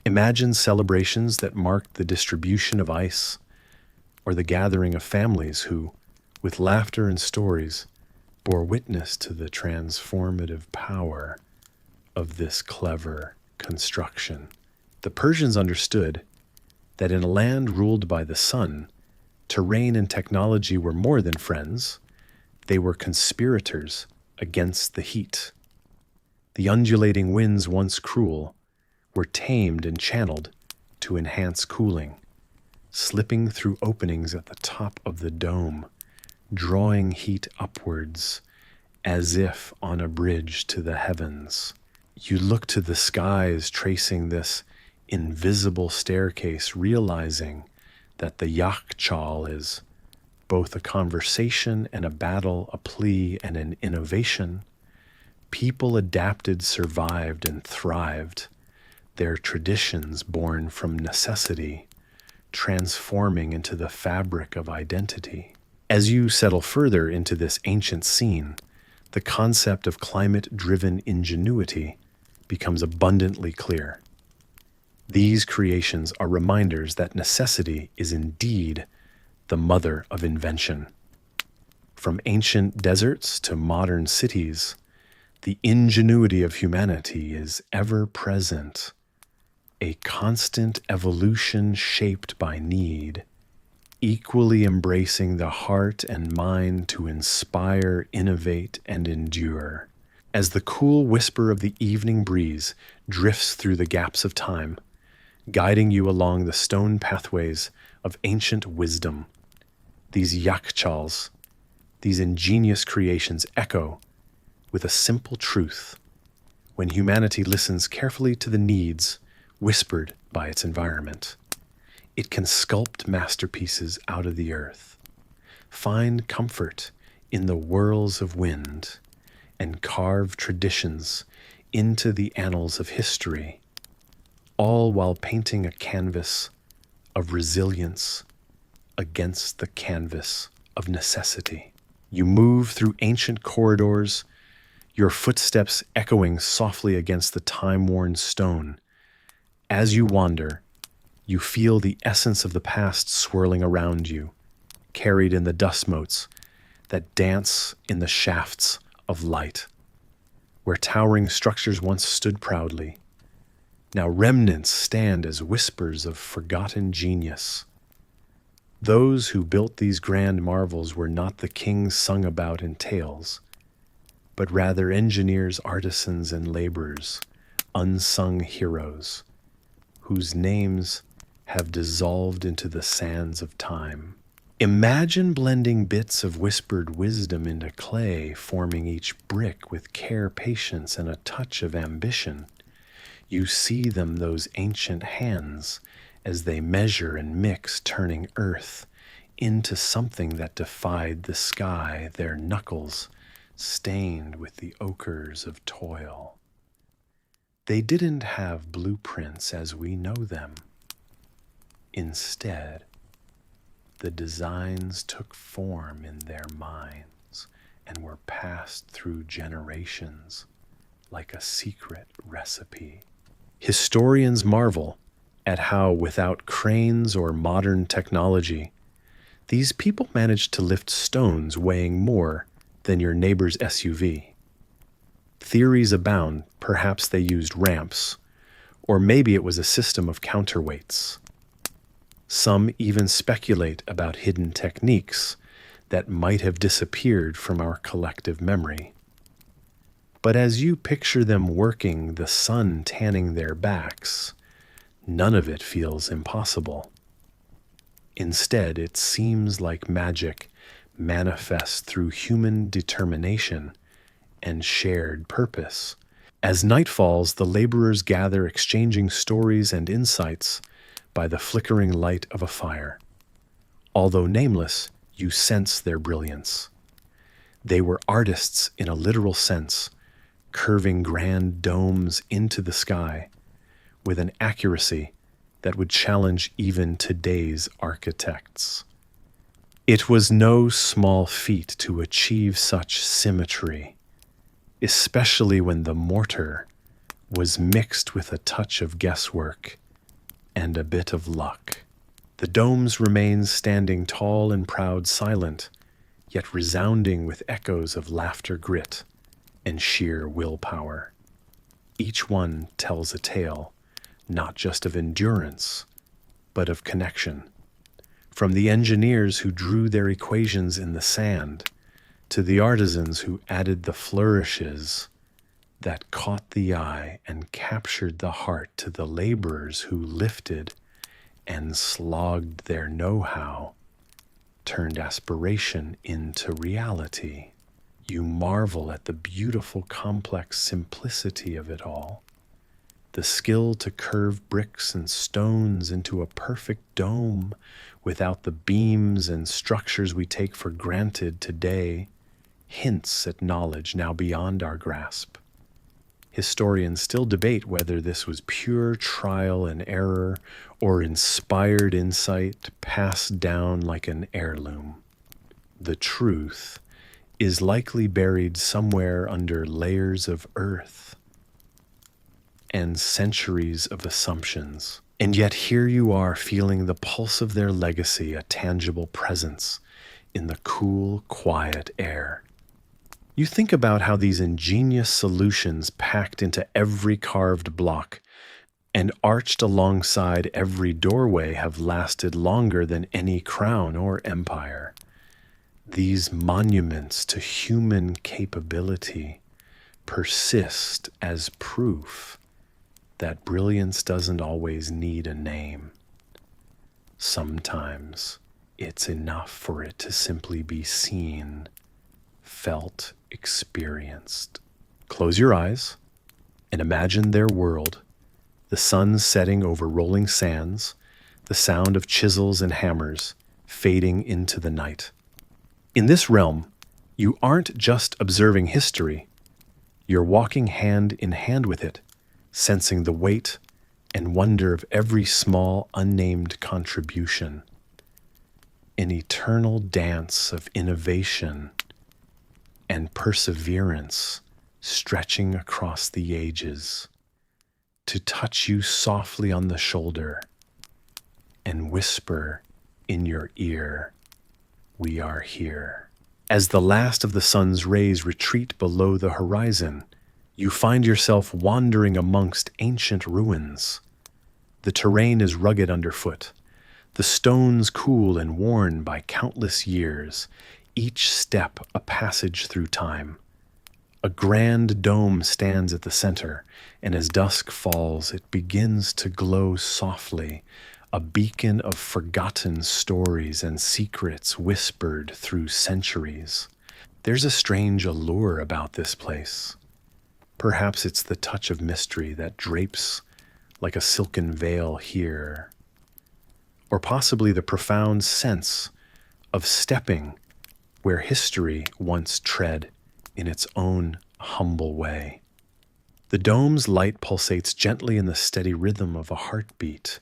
Imagine celebrations that marked the distribution of ice or the gathering of families who, with laughter and stories, bore witness to the transformative power of this clever construction. The Persians understood that in a land ruled by the sun, terrain and technology were more than friends. They were conspirators against the heat. The undulating winds, once cruel, were tamed and channeled to enhance cooling, slipping through openings at the top of the dome, drawing heat upwards as if on a bridge to the heavens. You look to the skies, tracing this invisible staircase, realizing that the Yakhchal is both a conversation and a battle, a plea and an innovation. People adapted, survived, and thrived, their traditions born from necessity, transforming into the fabric of identity. As you settle further into this ancient scene, the concept of climate-driven ingenuity becomes abundantly clear. These creations are reminders that necessity is indeed the mother of invention. From ancient deserts to modern cities, the ingenuity of humanity is ever present, a constant evolution shaped by need, equally embracing the heart and mind to inspire, innovate, and endure. As the cool whisper of the evening breeze drifts through the gaps of time, guiding you along the stone pathways of ancient wisdom, these Yakhchals, these ingenious creations echo with a simple truth. When humanity listens carefully to the needs whispered by its environment, it can sculpt masterpieces out of the earth, find comfort in the whirls of wind, and carve traditions into the annals of history, all while painting a canvas of resilience against the canvas of necessity. You move through ancient corridors, your footsteps echoing softly against the time-worn stone. As you wander, you feel the essence of the past swirling around you, carried in the dust motes that dance in the shafts of light. Where towering structures once stood proudly, now remnants stand as whispers of forgotten genius. Those who built these grand marvels were not the kings sung about in tales, but rather engineers, artisans, and laborers, unsung heroes, whose names have dissolved into the sands of time. Imagine blending bits of whispered wisdom into clay, forming each brick with care, patience, and a touch of ambition. You see them, those ancient hands, as they measure and mix, turning earth into something that defied the sky, their knuckles stained with the ochres of toil. They didn't have blueprints as we know them. Instead, the designs took form in their minds and were passed through generations like a secret recipe. Historians marvel at how, without cranes or modern technology, these people managed to lift stones weighing more than your neighbor's SUV. Theories abound. Perhaps they used ramps, or maybe it was a system of counterweights. Some even speculate about hidden techniques that might have disappeared from our collective memory. But as you picture them working, the sun tanning their backs, none of it feels impossible. Instead, it seems like magic manifests through human determination and shared purpose. As night falls, the laborers gather, exchanging stories and insights by the flickering light of a fire. Although nameless, you sense their brilliance. They were artists in a literal sense, curving grand domes into the sky with an accuracy that would challenge even today's architects. It was no small feat to achieve such symmetry, especially when the mortar was mixed with a touch of guesswork and a bit of luck. The domes remain standing tall and proud, silent, yet resounding with echoes of laughter, grit, and sheer willpower. Each one tells a tale, not just of endurance, but of connection. From the engineers who drew their equations in the sand, to the artisans who added the flourishes that caught the eye and captured the heart, to the laborers who lifted and slogged their know-how, turned aspiration into reality. You marvel at the beautiful, complex simplicity of it all. The skill to curve bricks and stones into a perfect dome without the beams and structures we take for granted today hints at knowledge now beyond our grasp. Historians still debate whether this was pure trial and error or inspired insight passed down like an heirloom. The truth is likely buried somewhere under layers of earth and centuries of assumptions. And yet here you are, feeling the pulse of their legacy, a tangible presence in the cool, quiet air. You think about how these ingenious solutions packed into every carved block and arched alongside every doorway have lasted longer than any crown or empire. These monuments to human capability persist as proof that brilliance doesn't always need a name. Sometimes it's enough for it to simply be seen, felt, experienced. Close your eyes and imagine their world, the sun setting over rolling sands, the sound of chisels and hammers fading into the night. In this realm, you aren't just observing history, you're walking hand in hand with it, sensing the weight and wonder of every small, unnamed contribution. An eternal dance of innovation and perseverance stretching across the ages to touch you softly on the shoulder and whisper in your ear, "We are here." As the last of the sun's rays retreat below the horizon, you find yourself wandering amongst ancient ruins. The terrain is rugged underfoot, the stones cool and worn by countless years, each step a passage through time. A grand dome stands at the center, and as dusk falls, it begins to glow softly, a beacon of forgotten stories and secrets whispered through centuries. There's a strange allure about this place. Perhaps it's the touch of mystery that drapes like a silken veil here, or possibly the profound sense of stepping where history once tread in its own humble way. The dome's light pulsates gently in the steady rhythm of a heartbeat,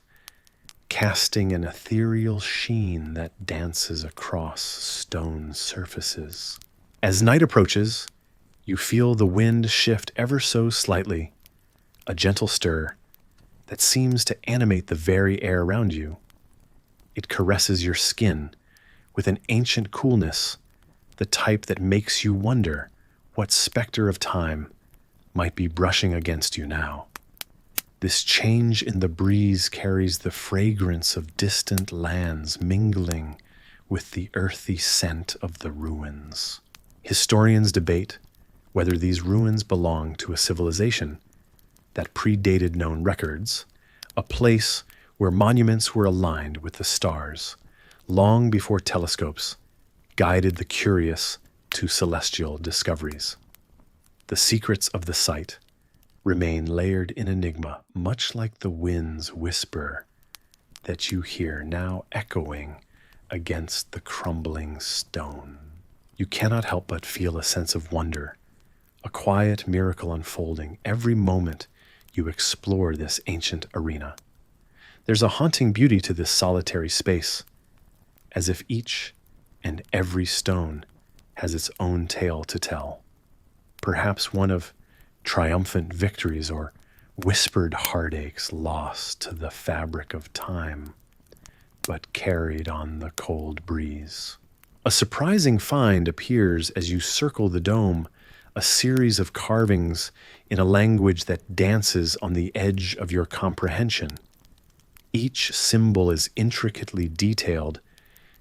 casting an ethereal sheen that dances across stone surfaces. As night approaches, you feel the wind shift ever so slightly, a gentle stir that seems to animate the very air around you. It caresses your skin with an ancient coolness the type that makes you wonder what specter of time might be brushing against you now. This change in the breeze carries the fragrance of distant lands mingling with the earthy scent of the ruins. Historians debate whether these ruins belong to a civilization that predated known records, a place where monuments were aligned with the stars, long before telescopes guided the curious to celestial discoveries. The secrets of the site remain layered in enigma, much like the wind's whisper that you hear now echoing against the crumbling stone. You cannot help but feel a sense of wonder, a quiet miracle unfolding every moment you explore this ancient arena. There's a haunting beauty to this solitary space, as if each and every stone has its own tale to tell. Perhaps one of triumphant victories or whispered heartaches lost to the fabric of time, but carried on the cold breeze. A surprising find appears as you circle the dome, a series of carvings in a language that dances on the edge of your comprehension. Each symbol is intricately detailed,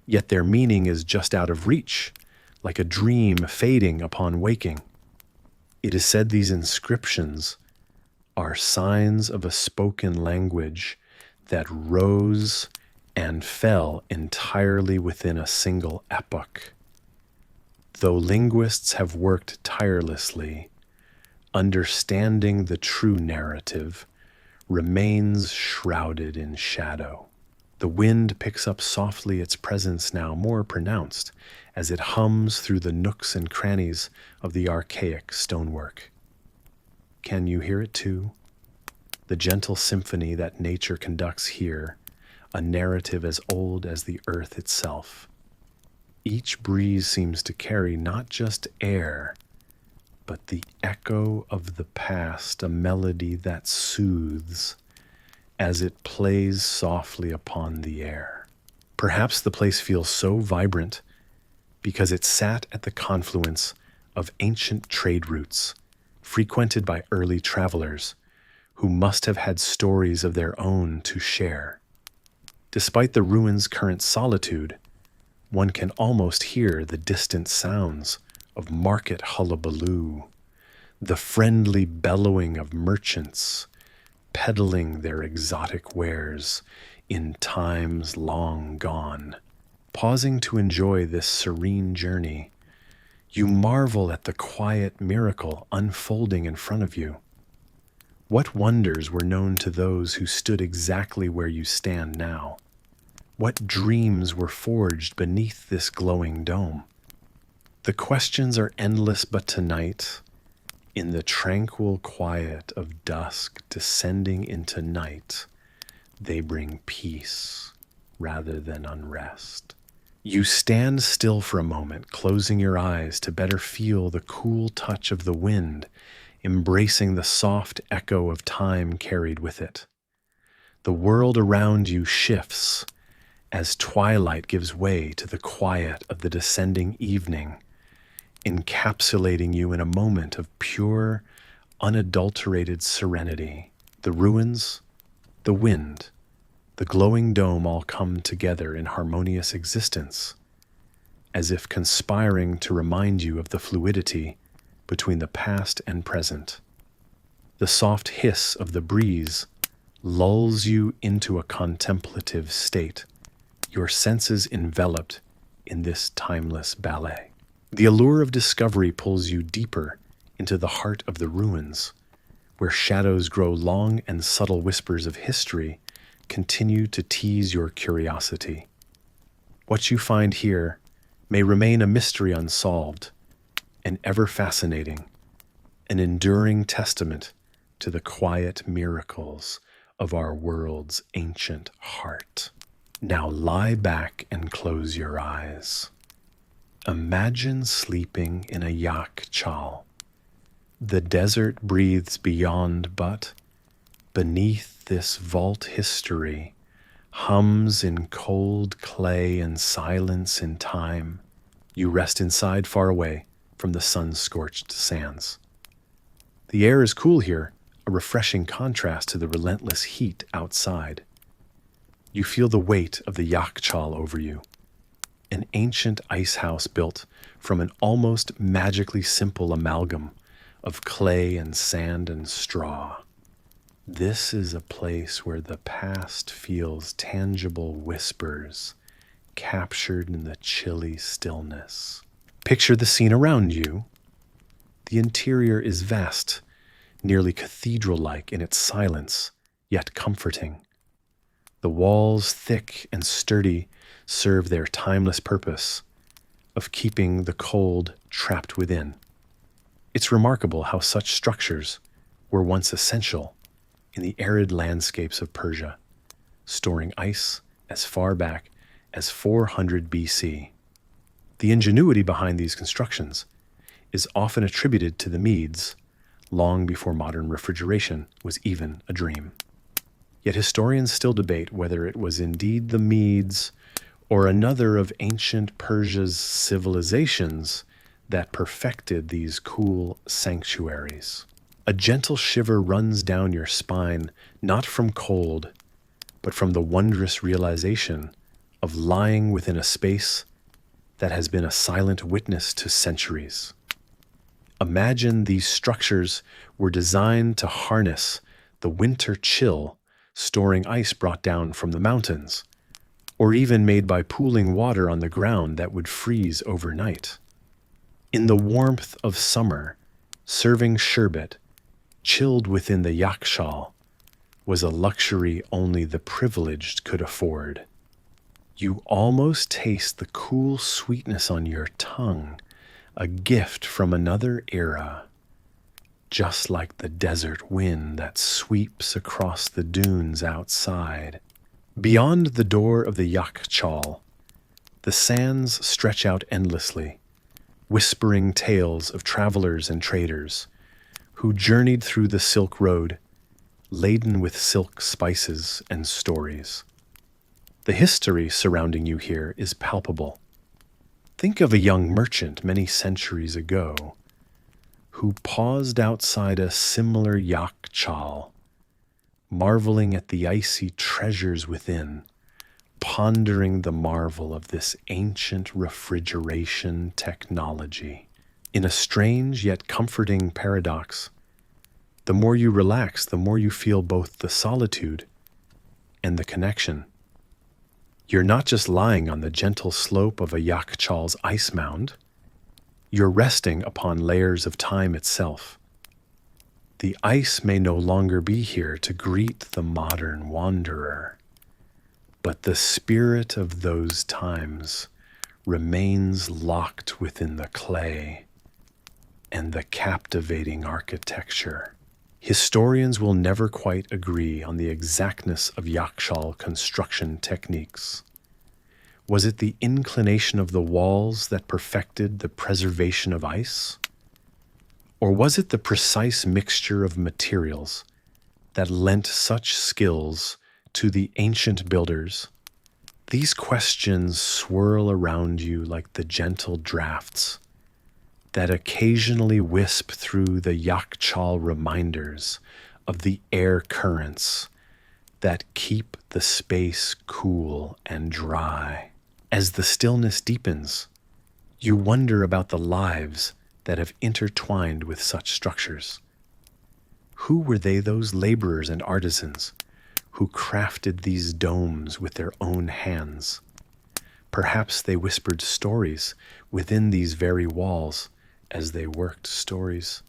yet their meaning is just out of reach, like a dream fading upon waking. It is said these inscriptions are signs of a spoken language that rose and fell entirely within a single epoch. Though linguists have worked tirelessly, understanding the true narrative remains shrouded in shadow. The wind picks up softly, its presence now more pronounced, as it hums through the nooks and crannies of the archaic stonework. Can you hear it too? The gentle symphony that nature conducts here, a narrative as old as the earth itself. Each breeze seems to carry not just air, but the echo of the past, a melody that soothes as it plays softly upon the air. Perhaps the place feels so vibrant because it sat at the confluence of ancient trade routes, frequented by early travelers who must have had stories of their own to share. Despite the ruins' current solitude, one can almost hear the distant sounds of market hullabaloo, the friendly bellowing of merchants peddling their exotic wares in times long gone. Pausing to enjoy this serene journey, you marvel at the quiet miracle unfolding in front of you. What wonders were known to those who stood exactly where you stand now? What dreams were forged beneath this glowing dome? The questions are endless, but tonight, in the tranquil quiet of dusk descending into night, they bring peace rather than unrest. You stand still for a moment, closing your eyes to better feel the cool touch of the wind, embracing the soft echo of time carried with it. The world around you shifts as twilight gives way to the quiet of the descending evening, encapsulating you in a moment of pure, unadulterated serenity. The ruins, the wind, the glowing dome all come together in harmonious existence, as if conspiring to remind you of the fluidity between the past and present. The soft hiss of the breeze lulls you into a contemplative state, your senses enveloped in this timeless ballet. The allure of discovery pulls you deeper into the heart of the ruins, where shadows grow long and subtle whispers of history continue to tease your curiosity. What you find here may remain a mystery unsolved, and ever fascinating, an enduring testament to the quiet miracles of our world's ancient heart. Now lie back and close your eyes. Imagine sleeping in a Yakhchal. The desert breathes beyond, but beneath this vault history hums in cold clay and silence in time. You rest inside, far away from the sun-scorched sands. The air is cool here, a refreshing contrast to the relentless heat outside. You feel the weight of the Yakhchal over you, an ancient ice house built from an almost magically simple amalgam of clay and sand and straw. This is a place where the past feels tangible whispers, captured in the chilly stillness. Picture the scene around you. The interior is vast, nearly cathedral-like in its silence, yet comforting. The walls, thick and sturdy, serve their timeless purpose of keeping the cold trapped within. It's remarkable how such structures were once essential in the arid landscapes of Persia, storing ice as far back as 400 BC. The ingenuity behind these constructions is often attributed to the Medes, long before modern refrigeration was even a dream. Yet historians still debate whether it was indeed the Medes or another of ancient Persia's civilizations that perfected these cool sanctuaries. A gentle shiver runs down your spine, not from cold, but from the wondrous realization of lying within a space that has been a silent witness to centuries. Imagine these structures were designed to harness the winter chill, storing ice brought down from the mountains, or even made by pooling water on the ground that would freeze overnight. In the warmth of summer, serving sherbet, chilled within the Yakhchal, was a luxury only the privileged could afford. You almost taste the cool sweetness on your tongue, a gift from another era, just like the desert wind that sweeps across the dunes outside. Beyond the door of the Yakhchal, the sands stretch out endlessly, whispering tales of travelers and traders who journeyed through the Silk Road, laden with silk spices and stories. The history surrounding you here is palpable. Think of a young merchant many centuries ago who paused outside a similar Yakhchal, marveling at the icy treasures within, pondering the marvel of this ancient refrigeration technology. In a strange yet comforting paradox, the more you relax, the more you feel both the solitude and the connection. You're not just lying on the gentle slope of a Yakhchal's ice mound. You're resting upon layers of time itself. The ice may no longer be here to greet the modern wanderer, but the spirit of those times remains locked within the clay and the captivating architecture. Historians will never quite agree on the exactness of Yakhchal construction techniques. Was it the inclination of the walls that perfected the preservation of ice? Or was it the precise mixture of materials that lent such skills to the ancient builders? These questions swirl around you like the gentle drafts that occasionally wisp through the Yakhchal, reminders of the air currents that keep the space cool and dry. As the stillness deepens, you wonder about the lives that have intertwined with such structures. Who were they, those laborers and artisans who crafted these domes with their own hands? Perhaps they whispered stories within these very walls as they worked, stories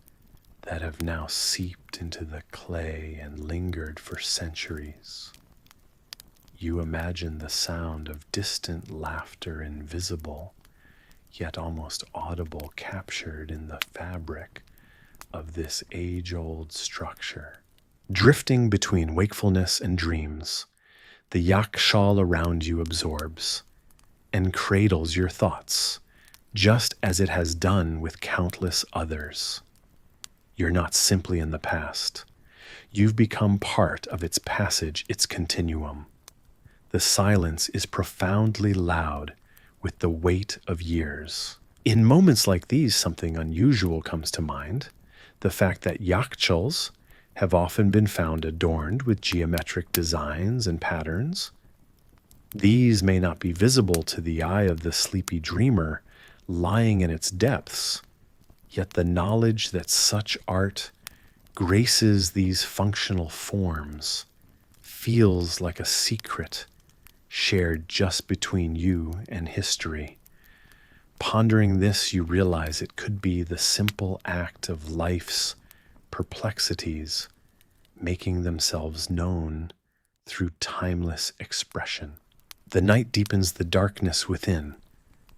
that have now seeped into the clay and lingered for centuries. You imagine the sound of distant laughter, invisible, yet almost audible, captured in the fabric of this age-old structure. Drifting between wakefulness and dreams, the Yakhchal around you absorbs and cradles your thoughts, just as it has done with countless others. You're not simply in the past. You've become part of its passage, its continuum. The silence is profoundly loud with the weight of years. In moments like these, something unusual comes to mind: the fact that Yakhchals have often been found adorned with geometric designs and patterns. These may not be visible to the eye of the sleepy dreamer lying in its depths, yet the knowledge that such art graces these functional forms feels like a secret shared just between you and history. Pondering this, you realize it could be the simple act of life's perplexities making themselves known through timeless expression. The night deepens the darkness within,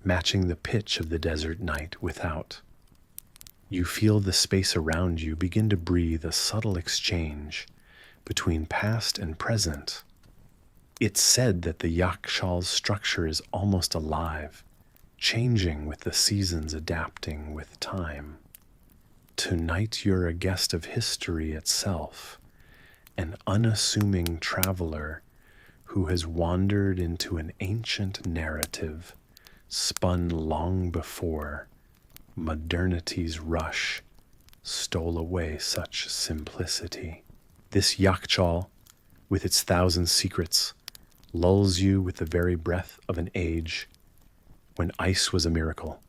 matching the pitch of the desert night without. You feel the space around you begin to breathe a subtle exchange between past and present. It's said that the Yakhchal's structure is almost alive, changing with the seasons, adapting with time. Tonight you're a guest of history itself, an unassuming traveler who has wandered into an ancient narrative spun long before modernity's rush stole away such simplicity. This Yakhchal, with its thousand secrets, lulls you with the very breath of an age when ice was a miracle,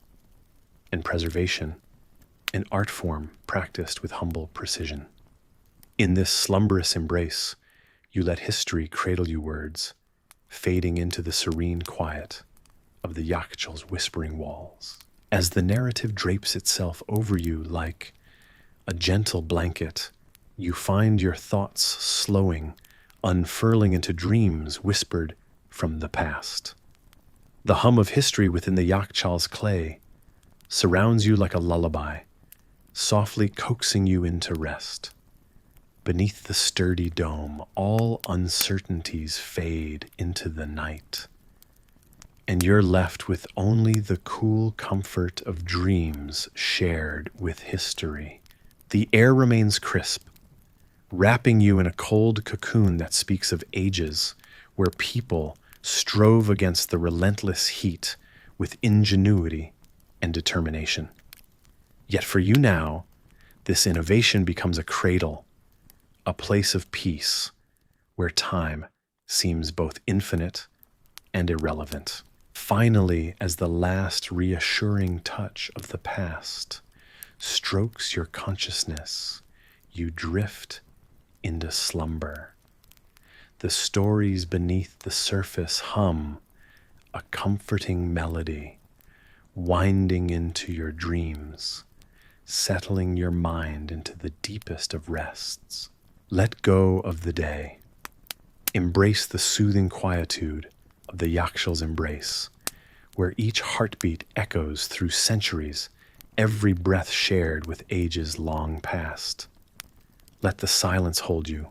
and preservation, an art form practiced with humble precision. In this slumberous embrace, you let history cradle you words, fading into the serene quiet of the Yakhchal's whispering walls. As the narrative drapes itself over you like a gentle blanket, you find your thoughts slowing, unfurling into dreams whispered from the past. The hum of history within the Yakhchal's clay surrounds you like a lullaby, softly coaxing you into rest. Beneath the sturdy dome, all uncertainties fade into the night, and you're left with only the cool comfort of dreams shared with history. The air remains crisp, wrapping you in a cold cocoon that speaks of ages where people strove against the relentless heat with ingenuity and determination. Yet for you now, this innovation becomes a cradle, a place of peace where time seems both infinite and irrelevant. Finally, as the last reassuring touch of the past strokes your consciousness, you drift into slumber. The stories beneath the surface hum a comforting melody, winding into your dreams, settling your mind into the deepest of rests. Let go of the day. Embrace the soothing quietude of the Yakhchal's embrace, where each heartbeat echoes through centuries, every breath shared with ages long past. Let the silence hold you,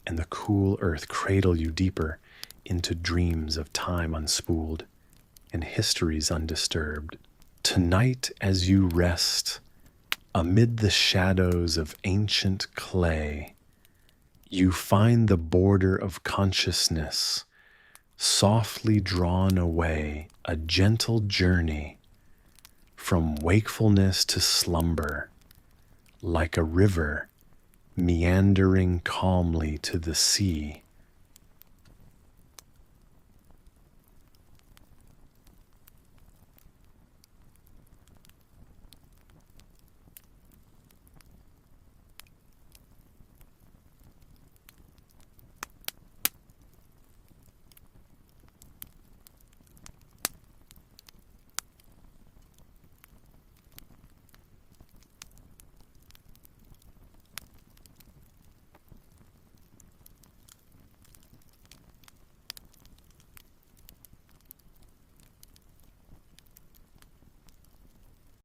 and the cool earth cradle you deeper into dreams of time unspooled and histories undisturbed. Tonight, as you rest amid the shadows of ancient clay, you find the border of consciousness softly drawn away, a gentle journey from wakefulness to slumber, like a river meandering calmly to the sea.